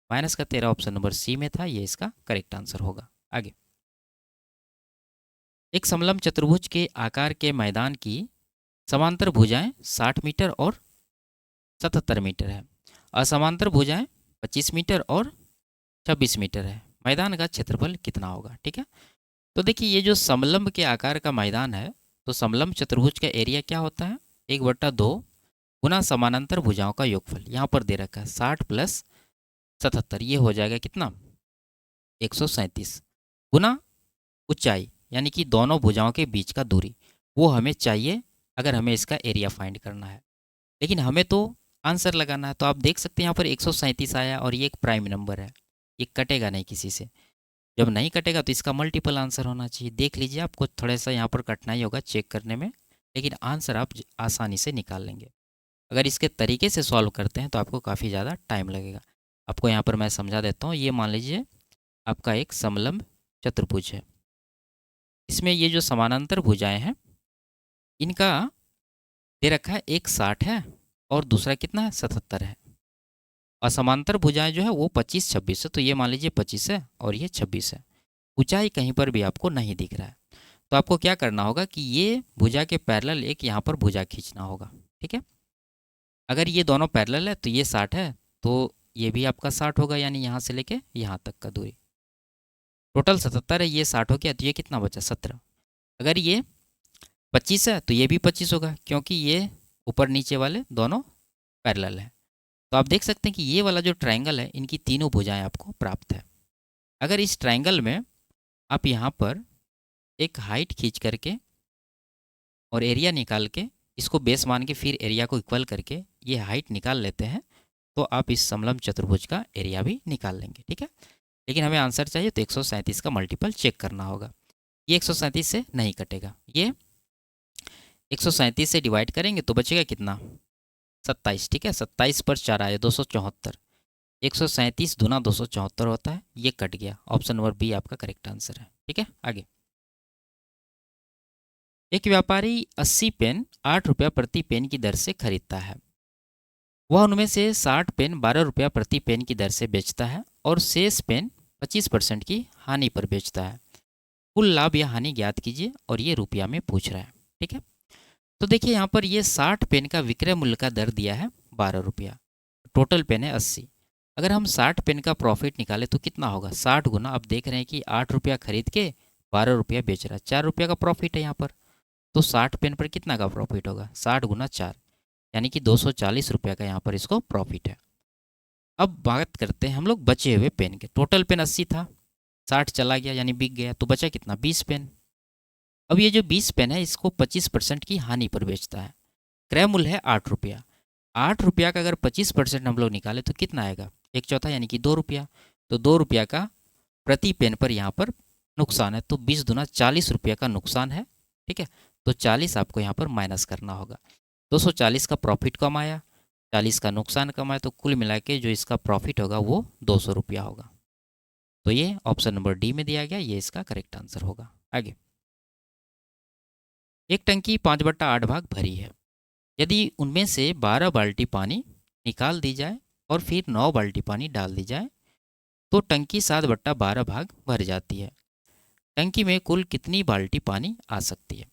माइनस का 13 ऑप्शन नंबर सी में था, ये इसका करेक्ट आंसर होगा। आगे, एक समलंब चतुर्भुज के आकार के मैदान की समांतर भुजाएं 60 मीटर और 77 मीटर है। असमांतर भुजाएं 25 मीटर और 26 मीटर है। मैदान का क्षेत्रफल कितना होगा। ठीक है, तो देखिए ये जो समलंब के आकार का मैदान है, तो समलंब चतुर्भुज का एरिया क्या होता है, 1/2 गुना समानांतर भुजाओं का योगफल। यहाँ पर दे रखा है 60 + 77, ये हो जाएगा कितना 137, गुना ऊंचाई, यानी कि दोनों भुजाओं के बीच का दूरी, वो हमें चाहिए अगर हमें इसका एरिया फाइंड करना है। लेकिन हमें तो आंसर लगाना है। तो आप देख सकते हैं यहाँ पर 137 आया और ये एक प्राइम नंबर है, ये कटेगा नहीं किसी से। जब नहीं कटेगा तो इसका मल्टीपल आंसर होना चाहिए। देख लीजिए, आपको थोड़ा सा यहाँ पर कठिनाई होगा चेक करने में, लेकिन आंसर आप आसानी से निकाल लेंगे। अगर इसके तरीके से सॉल्व करते हैं तो आपको काफ़ी ज़्यादा टाइम लगेगा। आपको यहाँ पर मैं समझा देता हूँ। ये मान लीजिए आपका एक समलंब चतुर्भुज है। इसमें ये जो समानांतर भुजाएं हैं, इनका दे रखा है एक 60 है और दूसरा कितना है 77 है। और समांतर भुजाएं जो है वो 25 26 है। तो ये मान लीजिए 25 है और ये 26 है। ऊंचाई कहीं पर भी आपको नहीं दिख रहा है। तो आपको क्या करना होगा कि ये भुजा के पैरेलल एक यहाँ पर भुजा खींचना होगा। ठीक है, अगर ये दोनों पैरेलल है तो ये 60 है, तो ये भी आपका 60 होगा, यानी यहाँ से लेके यहाँ तक का दूरी। टोटल 77 है, ये 60 हो गया, तो ये कितना बचा 17। अगर ये 25 है तो ये भी 25 होगा, क्योंकि ये ऊपर नीचे वाले दोनों पैरेलल है। तो आप देख सकते हैं कि ये वाला जो ट्रायंगल है, इनकी तीनों भुजाएं आपको प्राप्त है। अगर इस ट्रायंगल में आप यहाँ पर एक हाइट खींच करके और एरिया निकाल के इसको बेस मान के फिर एरिया को इक्वल करके ये हाइट निकाल लेते हैं, तो आप इस समलंब चतुर्भुज का एरिया भी निकाल लेंगे। ठीक है, लेकिन हमें आंसर चाहिए तो 137 का मल्टीपल चेक करना होगा। ये 137 से नहीं कटेगा, ये 137 से डिवाइड करेंगे तो बचेगा कितना 27। ठीक है, 27 पर 4 आए 274, 137 दूना 274 होता है, ये कट गया। ऑप्शन नंबर बी आपका करेक्ट आंसर है। ठीक है, आगे, एक व्यापारी 80 पेन 8 रुपया प्रति पेन की दर से खरीदता है। वह उनमें से 60 पेन 12 रुपया प्रति पेन की दर से बेचता है और शेष पेन 25% की हानि पर बेचता है। कुल लाभ या हानि ज्ञात कीजिए, और ये रुपया में पूछ रहा है। ठीक है, तो देखिए यहाँ पर ये 60 पेन का विक्रय मूल्य का दर दिया है 12 रुपया, टोटल पेन है 80। अगर हम 60 पेन का प्रॉफिट निकालें तो कितना होगा, 60 गुना, आप देख रहे हैं कि 8 रुपया खरीद के 12 रुपया बेच रहा है, 4 रुपया का प्रॉफिट है यहाँ पर। तो 60 पेन पर कितना का प्रॉफिट होगा, 60 गुना 4, यानी कि 240 रुपये का यहाँ पर इसको प्रॉफिट है। अब बात करते हैं हम लोग बचे हुए पेन के। टोटल पेन 80 था, 60 चला गया यानी बिक गया, तो बचा कितना 20 पेन। अब ये जो 20 पेन है इसको 25% की हानि पर बेचता है। क्रय मूल्य है 8 रुपया। 8 रुपया का अगर 25% हम लोग निकाले तो कितना आएगा, 1/4 यानी कि 2 रुपया। तो 2 रुपया का प्रति पेन पर यहाँ पर नुकसान है, तो 20 दूना 40 रुपया का नुकसान है। ठीक है, तो 40 आपको यहाँ पर माइनस करना होगा। 240 का प्रॉफिट कमाया, 40 का नुकसान कमाया, तो कुल मिला के जो इसका प्रॉफिट होगा वो 200 रुपया होगा। तो ये ऑप्शन नंबर डी में दिया गया, ये इसका करेक्ट आंसर होगा। आगे, एक टंकी 5/8 भाग भरी है। यदि उनमें से 12 बाल्टी पानी निकाल दी जाए और फिर 9 बाल्टी पानी डाल दी जाए तो टंकी 7/12 भाग भर जाती है। टंकी में कुल कितनी बाल्टी पानी आ सकती है?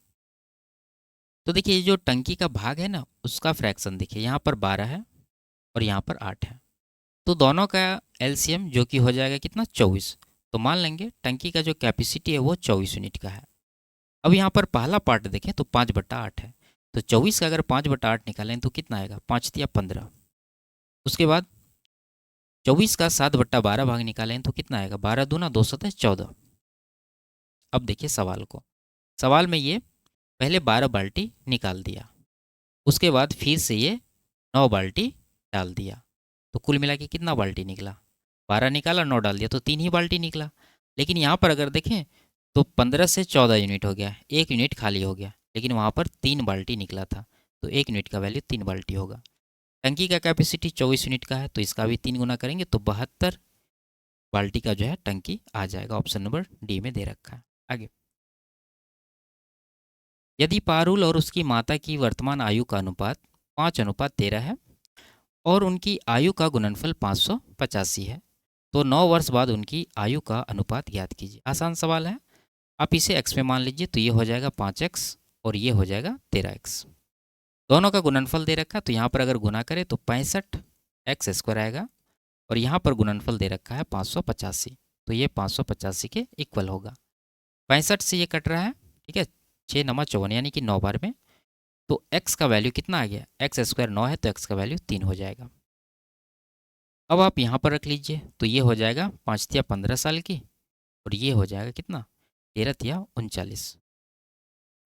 तो देखिए ये जो टंकी का भाग है ना, उसका फ्रैक्शन देखिए, यहाँ पर 12 है और यहाँ पर 8 है। तो दोनों का एलसीएम जो कि हो जाएगा कितना, 24। तो मान लेंगे टंकी का जो कैपेसिटी है वो 24 यूनिट का है। अब यहाँ पर पहला पार्ट देखें तो 5/8 है। तो 24 का अगर 5/8 निकालें तो कितना आएगा, 5×3 = 15। उसके बाद 24 का 7/12 भाग निकालें तो कितना आएगा, 12×2 = 14। अब देखिए सवाल को, सवाल में ये पहले 12 बाल्टी निकाल दिया, उसके बाद फिर से ये 9 बाल्टी डाल दिया। तो कुल मिला के कितना बाल्टी निकला, 12 निकाला 9 डाल दिया तो 3 ही बाल्टी निकला। लेकिन यहाँ पर अगर देखें तो 15 से 14 यूनिट हो गया, 1 यूनिट खाली हो गया, लेकिन वहाँ पर 3 बाल्टी निकला था। तो 1 यूनिट का वैल्यू 3 बाल्टी होगा। टंकी का कैपेसिटी 24 यूनिट का है, तो इसका भी 3 गुना करेंगे तो 72 बाल्टी का जो है टंकी आ जाएगा। ऑप्शन नंबर डी में दे रखा है। आगे, यदि पारुल और उसकी माता की वर्तमान आयु का अनुपात 5:13 है और उनकी आयु का गुणनफल 585 है, तो 9 वर्ष बाद उनकी आयु का अनुपात ज्ञात कीजिए। आसान सवाल है। आप इसे x में मान लीजिए तो ये हो जाएगा 5x और ये हो जाएगा 13x। दोनों का गुणनफल दे रखा है, तो यहाँ पर अगर गुना करें तो 65x² आएगा और यहाँ पर गुणनफल दे रखा है 585। तो ये 585 के इक्वल होगा। 65 से ये कट रहा है, ठीक है, 6×9 = 54 यानी कि 9 बार में। तो x का वैल्यू कितना आ गया, x² 9 है तो x का वैल्यू 3 हो जाएगा। अब आप यहाँ पर रख लीजिए तो ये हो जाएगा 5×15 साल की और ये हो जाएगा कितना, 13×39।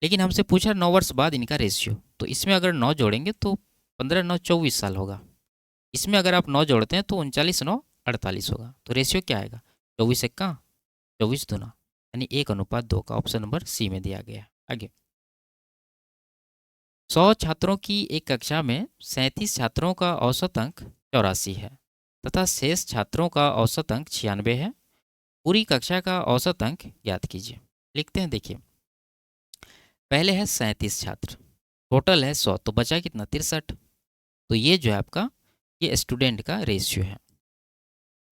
लेकिन हमसे पूछा 9 वर्ष बाद इनका रेशियो, तो इसमें अगर 9 जोड़ेंगे तो 15×9 = 24 साल होगा। इसमें अगर आप 9 जोड़ते हैं तो 39×9 = 48 होगा। तो रेशियो क्या आएगा, 24×1 = 24×2 यानी 1:2 का ऑप्शन नंबर सी में दिया गया। आगे, 100 छात्रों की एक कक्षा में 37 छात्रों का औसत अंक 84 है तथा शेष छात्रों का औसत अंक 96 है। पूरी कक्षा का औसत अंक ज्ञात कीजिए। लिखते हैं, देखिए पहले है 37 छात्र, टोटल है 100, तो बचा कितना, 63। तो ये जो है आपका ये स्टूडेंट का रेशियो है।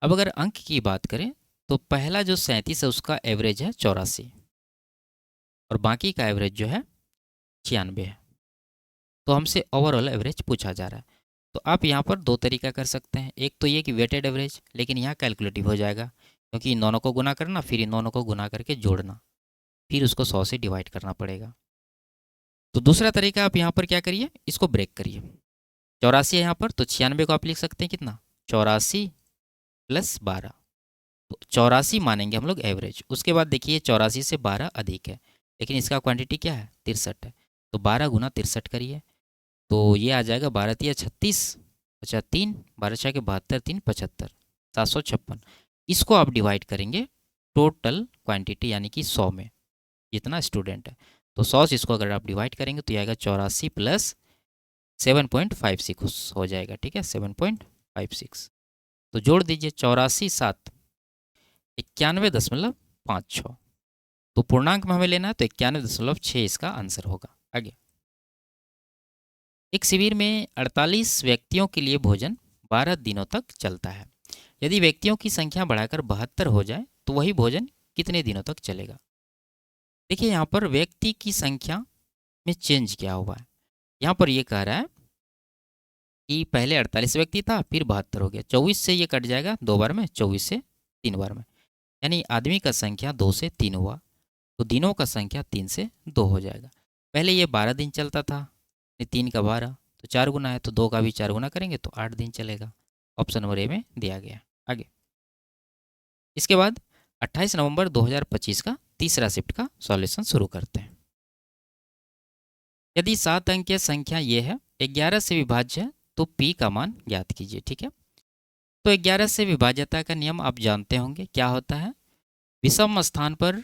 अब अगर अंक की बात करें तो पहला जो 37 है उसका एवरेज है 84 और बाकी का एवरेज जो है 96 है। तो हमसे ओवरऑल एवरेज पूछा जा रहा है। तो आप यहाँ पर दो तरीका कर सकते हैं। एक तो ये कि वेटेड एवरेज, लेकिन यहाँ कैलकुलेटिव हो जाएगा क्योंकि इन दोनों को गुना करना, फिर इन दोनों को गुना करके जोड़ना, फिर उसको 100 से डिवाइड करना पड़ेगा। तो दूसरा तरीका आप यहाँ पर क्या करिए, इसको ब्रेक करिए। 84 है यहाँ पर, तो 96 को आप लिख सकते हैं कितना, 84 + 12। तो 84 मानेंगे हम लोग एवरेज। उसके बाद देखिए 84 से 12 अधिक है, लेकिन इसका क्वांटिटी क्या है, 63 है। तो 12×63 करिए तो ये आ जाएगा 12×3 = 36, अच्छा 3, 12×6 = 72, 3 = 75, 756। इसको आप डिवाइड करेंगे टोटल क्वांटिटी यानी कि 100 में जितना स्टूडेंट है। तो 100 से इसको अगर आप डिवाइड करेंगे तो ये आएगा 84 + 7.56 हो जाएगा, ठीक है, 7.56। तो जोड़ दीजिए 84 7 91.56। तो पूर्णांक में हमें लेना है तो 91.6 इसका आंसर होगा। आगे, एक शिविर में 48 व्यक्तियों के लिए भोजन 12 दिनों तक चलता है। यदि व्यक्तियों की संख्या बढ़ाकर 72 हो जाए तो वही भोजन कितने दिनों तक चलेगा। देखिए यहाँ पर व्यक्ति की संख्या में चेंज क्या हुआ है। यहाँ पर ये कह रहा है कि पहले 48 व्यक्ति था, फिर 72 हो गया। 24 से ये कट जाएगा 2 बार में, 24 से 3 बार में, यानी आदमी का संख्या 2 से 3 हुआ, तो दिनों का संख्या 3 से 2 हो जाएगा। पहले ये 12 दिन चलता था, 3 का 12 तो 4 गुना है, तो 2 का भी 4 गुना करेंगे तो 8 दिन चलेगा। ऑप्शन नंबर ए में दिया गया। आगे, इसके बाद 28 नवंबर 2025 का तीसरा शिफ्ट का सॉल्यूशन शुरू करते हैं। यदि 7 अंकीय संख्या ये है, 11 से विभाज्य है, तो p का मान ज्ञात कीजिए। ठीक है, तो 11 से विभाज्यता का नियम आप जानते होंगे, क्या होता है, विषम स्थान पर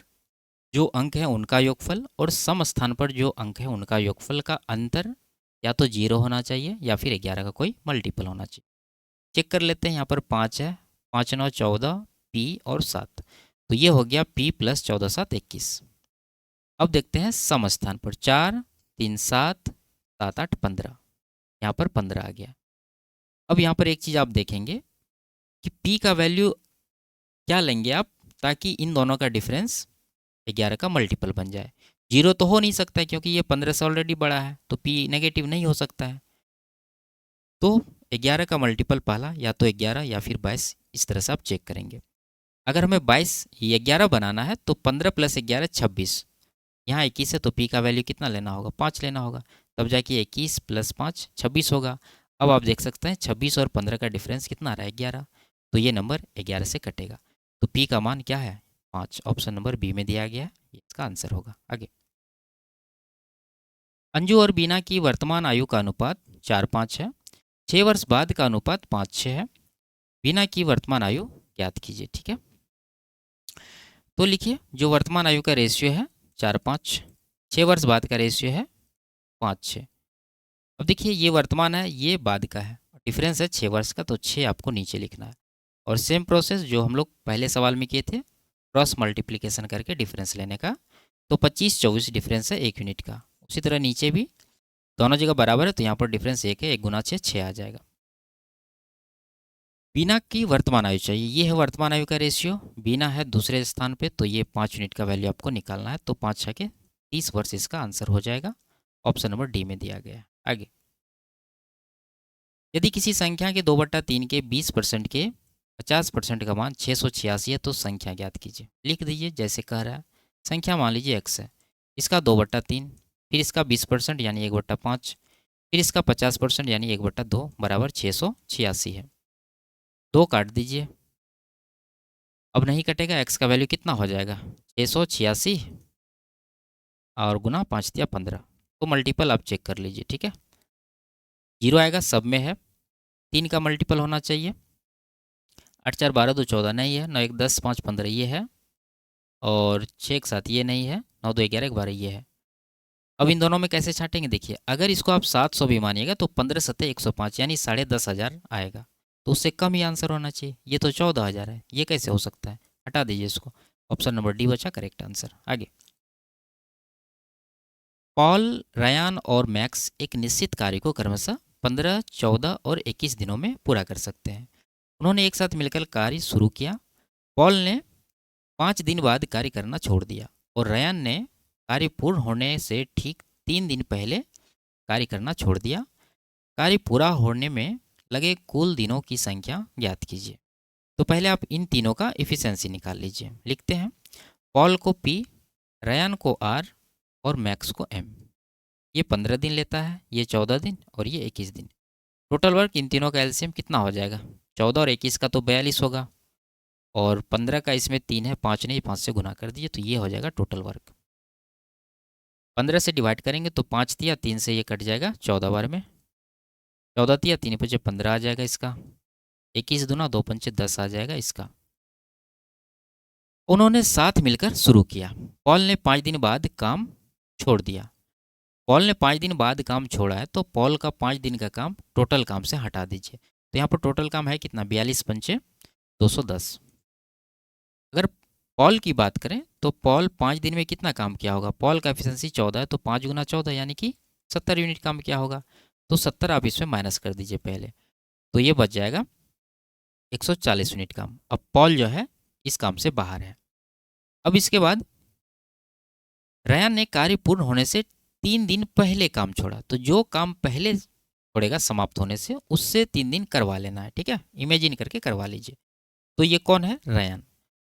जो अंक है उनका योगफल और सम स्थान पर जो अंक है उनका योगफल का अंतर या तो 0 होना चाहिए या फिर 11 का कोई मल्टीपल होना चाहिए। चेक कर लेते हैं, यहाँ पर 5 है, 5 9 14, p और 7, तो ये हो गया p + 14 7 21। अब देखते हैं सम स्थान पर 4 3 7 7 8 15, यहाँ पर 15 आ गया। अब यहाँ पर एक चीज़ आप देखेंगे कि p का वैल्यू क्या लेंगे आप, ताकि इन दोनों का डिफरेंस 11 का मल्टीपल बन जाए। 0 तो हो नहीं सकता है क्योंकि ये 15 से ऑलरेडी बड़ा है, तो p नेगेटिव नहीं हो सकता है। तो 11 का मल्टीपल पहला या तो 11 या फिर 22, इस तरह से आप चेक करेंगे। अगर हमें 11 बनाना है तो 15 + 11 26, यहाँ 21 है तो p का वैल्यू कितना लेना होगा, 5 लेना होगा, तब जाके 21 + 5 26 होगा। अब आप देख सकते हैं 26 और 15 का डिफरेंस कितना आ रहा है, 11, तो ये नंबर 11 से कटेगा। तो p का मान क्या है, 5। ऑप्शन नंबर बी में दिया गया है, ये इसका आंसर होगा। आगे, अंजू और बीना की वर्तमान आयु का अनुपात 4:5 है। 6 वर्ष बाद का अनुपात 5:6 है। बीना की वर्तमान आयु ज्ञात कीजिए। ठीक है, तो लिखिए जो वर्तमान आयु का रेशियो है 4:5, 6 वर्ष बाद का रेशियो है 5:6। अब देखिए ये वर्तमान है, ये बाद का है, डिफरेंस है 6 वर्ष का, तो 6 आपको नीचे लिखना है। और सेम प्रोसेस जो हम लोग पहले सवाल में किए थे, क्रॉस मल्टीप्लिकेशन करके डिफरेंस लेने का। तो 25-24 डिफरेंस है 1 यूनिट का। उसी तरह नीचे भी दोनों जगह बराबर है, तो यहाँ पर डिफरेंस 1 है, 1 × 6 6 आ जाएगा। बीना की वर्तमान आयु चाहिए, ये है वर्तमान आयु का रेशियो। बीना है दूसरे स्थान पे, तो ये 5 यूनिट का वैल्यू आपको निकालना है। तो 5 के 30 वर्ष इसका आंसर हो जाएगा। ऑप्शन नंबर डी में दिया गया है। आगे, यदि किसी संख्या के 2/3 के 20% के 50% का मान 686 है तो संख्या ज्ञात कीजिए। लिख दीजिए जैसे कह रहा है। संख्या मान लीजिए x है, इसका 2/3, फिर इसका 20% यानी 1/5, फिर इसका 50% यानी 1/2 बराबर 686 है। 2 काट दीजिए, अब नहीं कटेगा, x का वैल्यू कितना हो जाएगा, 686 और गुना 5 दिया 15। तो मल्टीपल आप चेक कर लीजिए। ठीक है, 0 आएगा, सब में है। 3 का मल्टीपल होना चाहिए, 8 4 12 2 14 नहीं है, 9 1 10 5 15 ये है, और 6 1 7 ये नहीं है, 9 2 11 12 ये है। अब इन दोनों में कैसे छाटेंगे, देखिए अगर इसको आप 700 भी मानिएगा तो 15 7 105 यानी 10,500 आएगा, तो उससे कम ही आंसर होना चाहिए। ये तो 14,000 है, ये कैसे हो सकता है, हटा दीजिए इसको। ऑप्शन नंबर डी बचा करेक्ट आंसर। आगे, पॉल, रयान और मैक्स एक निश्चित कार्य को क्रमशः 15, 14 और 21 दिनों में पूरा कर सकते हैं। उन्होंने एक साथ मिलकर कार्य शुरू किया। पॉल ने 5 दिन बाद कार्य करना छोड़ दिया और रयान ने कार्य पूर्ण होने से ठीक 3 दिन पहले कार्य करना छोड़ दिया। कार्य पूरा होने में लगे कुल दिनों की संख्या ज्ञात कीजिए। तो पहले आप इन तीनों का इफिशिएंसी निकाल लीजिए। लिखते हैं, पॉल को P, रयान को R और मैक्स को M। ये 15 दिन लेता है, ये 14 दिन और ये 21 दिन। टोटल वर्क इन तीनों का एलसीएम कितना हो जाएगा, 14 और 21 का तो 42 होगा, और 15 का इसमें 3 है, 5 नहीं, 5 से गुना कर दीजिए, तो ये हो जाएगा टोटल वर्क। 15 से डिवाइड करेंगे तो 5 दिया, 3 से ये कट जाएगा 14 बार में, 14 दिया, 3 5 15 आ जाएगा इसका, 21 दूना 2 5 10 आ जाएगा इसका। उन्होंने साथ मिलकर शुरू किया। पॉल ने 5 दिन बाद काम छोड़ दिया। पॉल ने 5 दिन बाद काम छोड़ा है, तो पॉल का 5 दिन का काम टोटल काम से हटा दीजिए। तो यहाँ पर टोटल काम है कितना, 42 पंचे 210। अगर पॉल की बात करें तो पॉल 5 दिन में कितना काम किया होगा, पॉल का एफिशिएंसी 14 है, तो 5 गुना 14 यानी कि 70 यूनिट काम किया होगा। तो 70 आप इसमें माइनस कर दीजिए पहले, तो ये बच जाएगा 140 यूनिट काम। अब पॉल जो है इस काम से बाहर है। अब इसके बाद रयान ने कार्य पूर्ण होने से 3 दिन पहले काम छोड़ा, तो जो काम पहले छोड़ेगा समाप्त होने से, उससे 3 दिन करवा लेना है। ठीक है, इमेजिन करके करवा लीजिए। तो ये कौन है, रयान।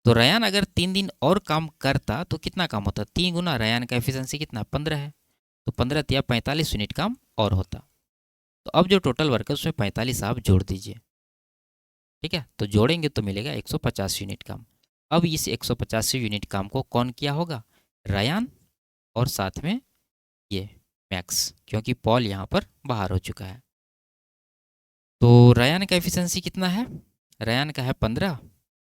तो रयान अगर 3 दिन और काम करता तो कितना काम होता, 3 गुना रयान का एफिशिएंसी कितना, 15 है, तो 15 तिया 45 यूनिट काम और होता। तो अब जो टोटल वर्क है उसमें 45 आप जोड़ दीजिए। ठीक है, तो जोड़ेंगे तो मिलेगा 150 यूनिट काम। अब इस 150 यूनिट काम को कौन किया होगा, रयान और साथ में ये मैक्स, क्योंकि पॉल यहाँ पर बाहर हो चुका है। तो रयान का एफिशिएंसी कितना है, रयान का है 15,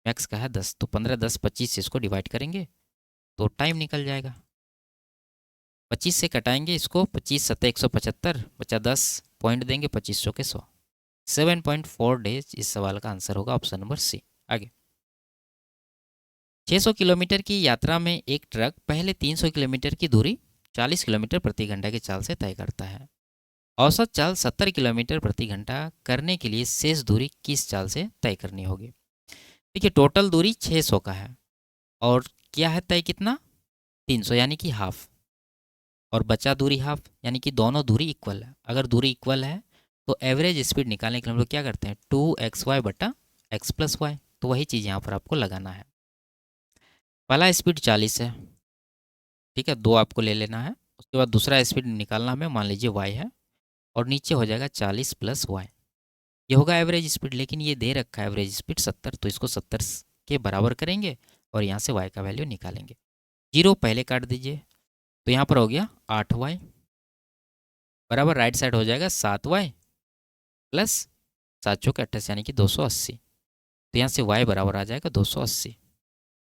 मैक्स का है 10, तो 15 10 25 से इसको डिवाइड करेंगे तो टाइम निकल जाएगा। 25 से कटाएंगे इसको, 25 7 175 बचा 10, पॉइंट देंगे 2500 के 100, 7.4 डेज इस सवाल का आंसर होगा। Option number C. आगे, 600 किलोमीटर की यात्रा में एक ट्रक पहले 300 किलोमीटर की दूरी 40 किलोमीटर प्रति घंटा की चाल से तय करता है। औसत चाल 70 किलोमीटर प्रति घंटा करने के लिए शेष दूरी किस चाल से तय करनी होगी। देखिए टोटल दूरी 600 का है और क्या है तय कितना 300 यानी कि हाफ, और बचा दूरी हाफ यानी कि दोनों दूरी इक्वल है। अगर दूरी इक्वल है तो एवरेज स्पीड निकालने के लिए हम लोग क्या करते हैं 2xy बटा x प्लस वाई। तो वही चीज़ यहाँ पर आपको लगाना है। पहला स्पीड 40 है, ठीक है, 2 आपको ले लेना है। उसके बाद दूसरा स्पीड निकालना हमें, मान लीजिए y है, और नीचे हो जाएगा 40 प्लस वाई। ये होगा एवरेज स्पीड, लेकिन ये दे रखा है एवरेज स्पीड 70, तो इसको 70 के बराबर करेंगे और यहाँ से y का वैल्यू निकालेंगे। 0 पहले काट दीजिए, तो यहाँ पर हो गया 8y बराबर राइट साइड हो जाएगा 7y प्लस 7 चौके 28 यानी कि 280। तो यहाँ से y बराबर आ जाएगा 280।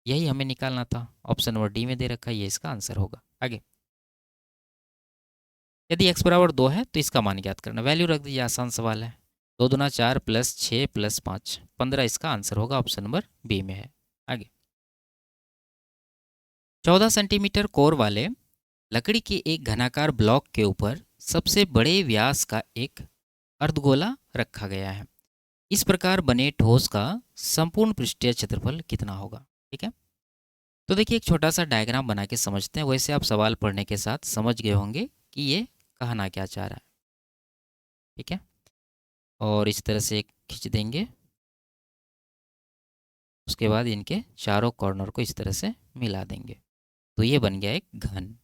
यही हमें निकालना था, ऑप्शन नंबर डी में दे रखा है, ये इसका आंसर होगा। आगे यदि x बराबर 2 है तो इसका मान ज्ञात करना, वैल्यू रख दीजिए, आसान सवाल है। 2 दूना 4 प्लस 6 प्लस 5 15, इसका आंसर होगा, ऑप्शन नंबर बी में है। आगे 14 सेंटीमीटर कोर वाले लकड़ी के एक घनाकार ब्लॉक के ऊपर सबसे बड़े व्यास का एक अर्धगोला रखा गया है। इस प्रकार बने ठोस का संपूर्ण पृष्ठीय क्षेत्रफल कितना होगा? ठीक है, तो देखिए एक छोटा सा डायग्राम बना के समझते हैं। वैसे आप सवाल पढ़ने के साथ समझ गए होंगे कि ये कहना क्या चाह रहा है। ठीक है, और इस तरह से खींच देंगे, उसके बाद इनके चारों कॉर्नर को इस तरह से मिला देंगे, तो ये बन गया एक घन।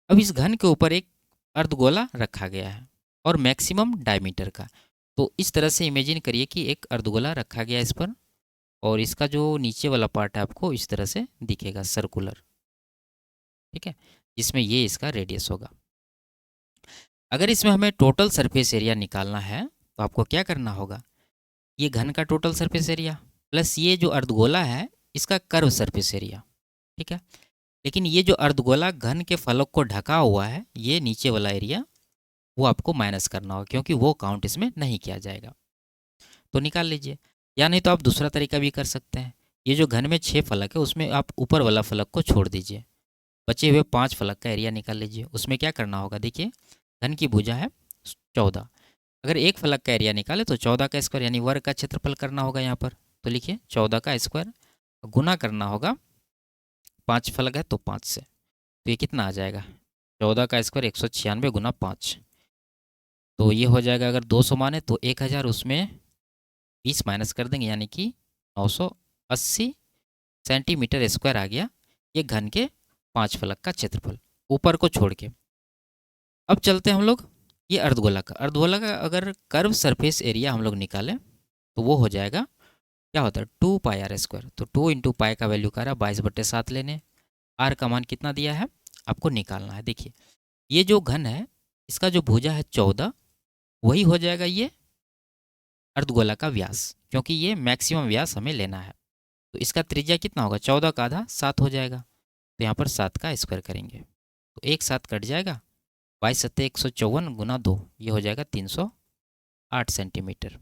अब इस घन के ऊपर एक अर्धगोला रखा गया है और मैक्सिमम डायमीटर का। तो इस तरह से इमेजिन करिए कि एक अर्धगोला रखा गया इस पर, और इसका जो नीचे वाला पार्ट है आपको इस तरह से दिखेगा सर्कुलर, ठीक है, जिसमें ये इसका रेडियस होगा। अगर इसमें हमें टोटल सरफेस एरिया निकालना है तो आपको क्या करना होगा, ये घन का टोटल सरफेस एरिया प्लस ये जो अर्धगोला है इसका कर्व सरफेस एरिया, ठीक है। लेकिन ये जो अर्धगोला घन के फलक को ढका हुआ है, ये नीचे वाला एरिया, वो आपको माइनस करना होगा क्योंकि वो काउंट इसमें नहीं किया जाएगा। तो निकाल लीजिए, या नहीं तो आप दूसरा तरीका भी कर सकते हैं। ये जो घन में 6 फलक है उसमें आप ऊपर वाला फलक को छोड़ दीजिए, बचे हुए 5 फलक का एरिया निकाल लीजिए। उसमें क्या करना होगा, देखिए घन की भुजा है 14, अगर एक फलक का एरिया निकाले तो 14 का स्क्वायर यानी वर्ग का क्षेत्रफल करना होगा यहाँ पर। तो लिखिए 14 का स्क्वायर गुना करना होगा, 5 फलक है तो 5 से, तो ये कितना आ जाएगा 14 का स्क्वायर 196 गुना 5, तो ये हो जाएगा अगर 200 माने तो 1000, उसमें 20 माइनस कर देंगे यानी कि 980 सेंटीमीटर स्क्वायर आ गया ये घन के 5 फलक का क्षेत्रफल ऊपर को छोड़ के। अब चलते हैं हम लोग ये अर्धगोला का अगर कर्व सरफेस एरिया हम लोग निकालें तो वो हो जाएगा, क्या होता है 2 पाई आर स्क्वायर। तो 2 इंटू पाई का वैल्यू का रहा 22/7 लेने, आर का मान कितना दिया है आपको निकालना है। देखिए ये जो घन है इसका जो भुजा है 14, वही हो जाएगा ये अर्धगोला का व्यास, क्योंकि ये मैक्सिमम व्यास हमें लेना है। तो इसका त्रिज्या कितना होगा, 14 का आधा 7 हो जाएगा, तो यहाँ पर 7 का स्क्वायर करेंगे तो एक 7 कट जाएगा, 22 154 गुना 2, ये हो जाएगा 308 सेंटीमीटर।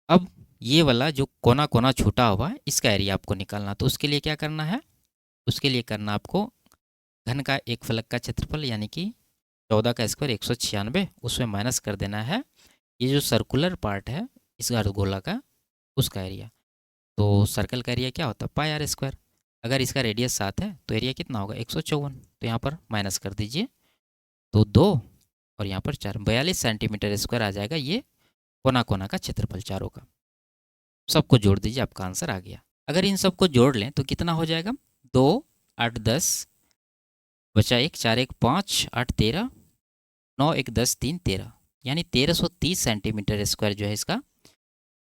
अब ये वाला जो कोना कोना छूटा हुआ है इसका एरिया आपको निकालना, तो उसके लिए क्या करना है, उसके लिए करना आपको घन का एक फलक का क्षेत्रफल यानी कि 14 का स्क्वायर 196, उसमें माइनस कर देना है ये जो सर्कुलर पार्ट है इस अर्धगोला का, उसका एरिया। तो सर्कल का एरिया क्या होता है पाई आर स्क्वायर, अगर इसका रेडियस 7 है तो एरिया कितना होगा 154, तो यहाँ पर माइनस कर दीजिए, तो 2 और यहाँ पर 4, 42 सेंटीमीटर स्क्वायर आ जाएगा ये कोना कोना का क्षेत्रफल चारों का। सबको जोड़ दीजिए, आपका आंसर आ गया। अगर इन सबको जोड़ लें तो कितना हो जाएगा, 2 8 10 बचा 1 4 1 5 8 13 9 1 10 3 13, यानी 1330 सेंटीमीटर स्क्वायर जो है इसका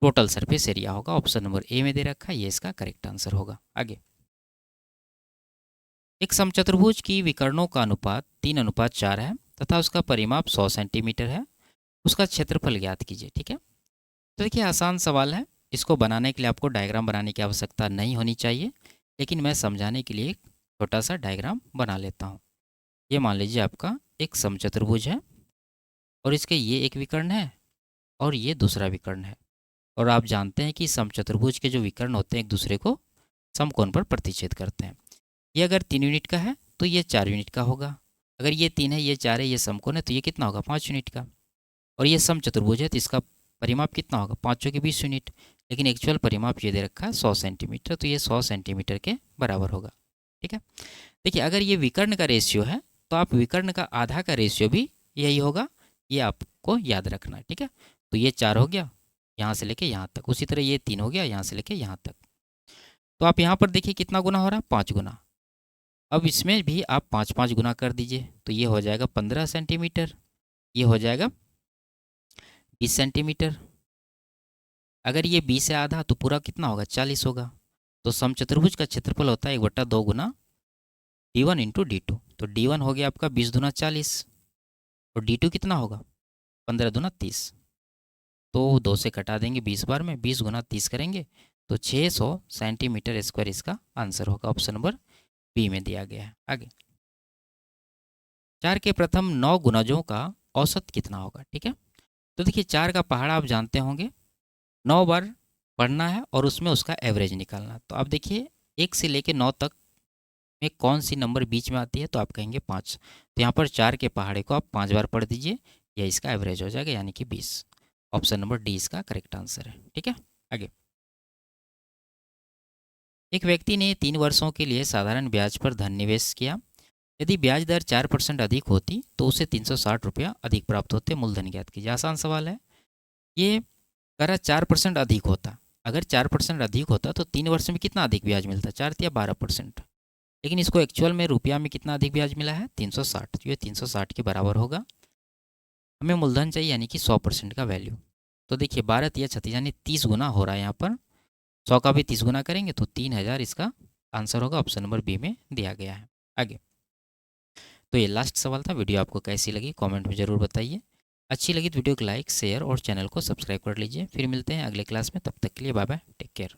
टोटल सरफेस एरिया होगा। ऑप्शन नंबर ए में दे रखा है, ये इसका करेक्ट आंसर होगा। आगे एक समचतुर्भुज की विकर्णों का अनुपात 3:4 है तथा उसका परिमाप 100 सेंटीमीटर है, उसका क्षेत्रफल ज्ञात कीजिए। ठीक है, तो देखिए आसान सवाल है, इसको बनाने के लिए आपको डायग्राम बनाने की आवश्यकता नहीं होनी चाहिए, लेकिन मैं समझाने के लिए एक छोटा सा डायग्राम बना लेता हूँ। ये मान लीजिए आपका एक समचतुर्भुज है और इसके ये एक विकर्ण है और ये दूसरा विकर्ण है, और आप जानते हैं कि समचतुर्भुज के जो विकर्ण होते हैं एक दूसरे को समकोण पर प्रतिच्छेद करते हैं। ये अगर 3 यूनिट का है तो ये 4 यूनिट का होगा, अगर ये 3 है ये 4 है ये समकोण है तो ये कितना होगा 5 यूनिट का, और ये समचतुर्भुज है तो इसका परिमाप कितना होगा 5 चौके 20 यूनिट। लेकिन एक्चुअल परिमाप ये दे रखा है 100 सेंटीमीटर, तो ये 100 सेंटीमीटर के बराबर होगा। ठीक है, देखिए अगर ये विकर्ण का रेशियो है तो आप विकर्ण का आधा का रेशियो भी यही होगा, ये आपको याद रखना है। ठीक है, तो ये 4 हो गया यहाँ से लेके यहाँ तक, उसी तरह ये 3 हो गया यहाँ से लेके यहाँ तक। तो आप यहाँ पर देखिए कितना गुना हो रहा है, 5 गुना। अब इसमें भी आप 5 गुना कर दीजिए, तो ये हो जाएगा 15 सेंटीमीटर, ये हो जाएगा 20 सेंटीमीटर। अगर ये 20 है आधा तो पूरा कितना होगा, 40 होगा। तो समचतुर्भुज का क्षेत्रफल होता है 1/2 गुना D1 इंटू D2। तो D1 हो गया आपका 20 दूना 40 और D2 कितना होगा 15 दूना 30। तो 2 से कटा देंगे 20 बार में, 20 गुना 30 करेंगे तो 600 सेंटीमीटर स्क्वायर इसका आंसर होगा। ऑप्शन नंबर बी में दिया गया है। आगे 4 के प्रथम 9 गुणजों का औसत कितना होगा। ठीक है, तो देखिए 4 का पहाड़ा आप जानते होंगे, 9 बार पढ़ना है और उसमें उसका एवरेज निकालना। तो आप देखिए 1 से लेके 9 तक में कौन सी नंबर बीच में आती है, तो आप कहेंगे 5। तो यहाँ पर 4 के पहाड़े को आप 5 बार पढ़ दीजिए, या इसका एवरेज हो जाएगा यानी कि 20। ऑप्शन नंबर डी इसका करेक्ट आंसर है। ठीक है, आगे एक व्यक्ति ने 3 वर्षों के लिए साधारण ब्याज पर धन निवेश किया। यदि ब्याज दर 4% अधिक होती तो उसे 360 रुपया अधिक प्राप्त होते। मूलधन ज्ञात कीजिए। आसान सवाल है ये, करा 4% अधिक होता, अगर 4% अधिक होता तो 3 वर्ष में कितना अधिक ब्याज मिलता, 4 या 12%। लेकिन इसको एक्चुअल में रुपया में कितना अधिक ब्याज मिला है, 360। तो ये 360 के बराबर होगा। हमें मूलधन चाहिए यानी कि 100% का वैल्यू। तो देखिए 12 या 36 यानी 30 गुना हो रहा है यहाँ पर। 100 का भी 30 गुना करेंगे तो 3000 इसका आंसर होगा। ऑप्शन नंबर बी में दिया गया है। आगे तो ये लास्ट सवाल था। वीडियो आपको कैसी लगी कमेंट में ज़रूर बताइए। अच्छी लगी तो वीडियो को लाइक शेयर और चैनल को सब्सक्राइब कर लीजिए। फिर मिलते हैं अगले क्लास में, तब तक के लिए बाय बाय, टेक केयर।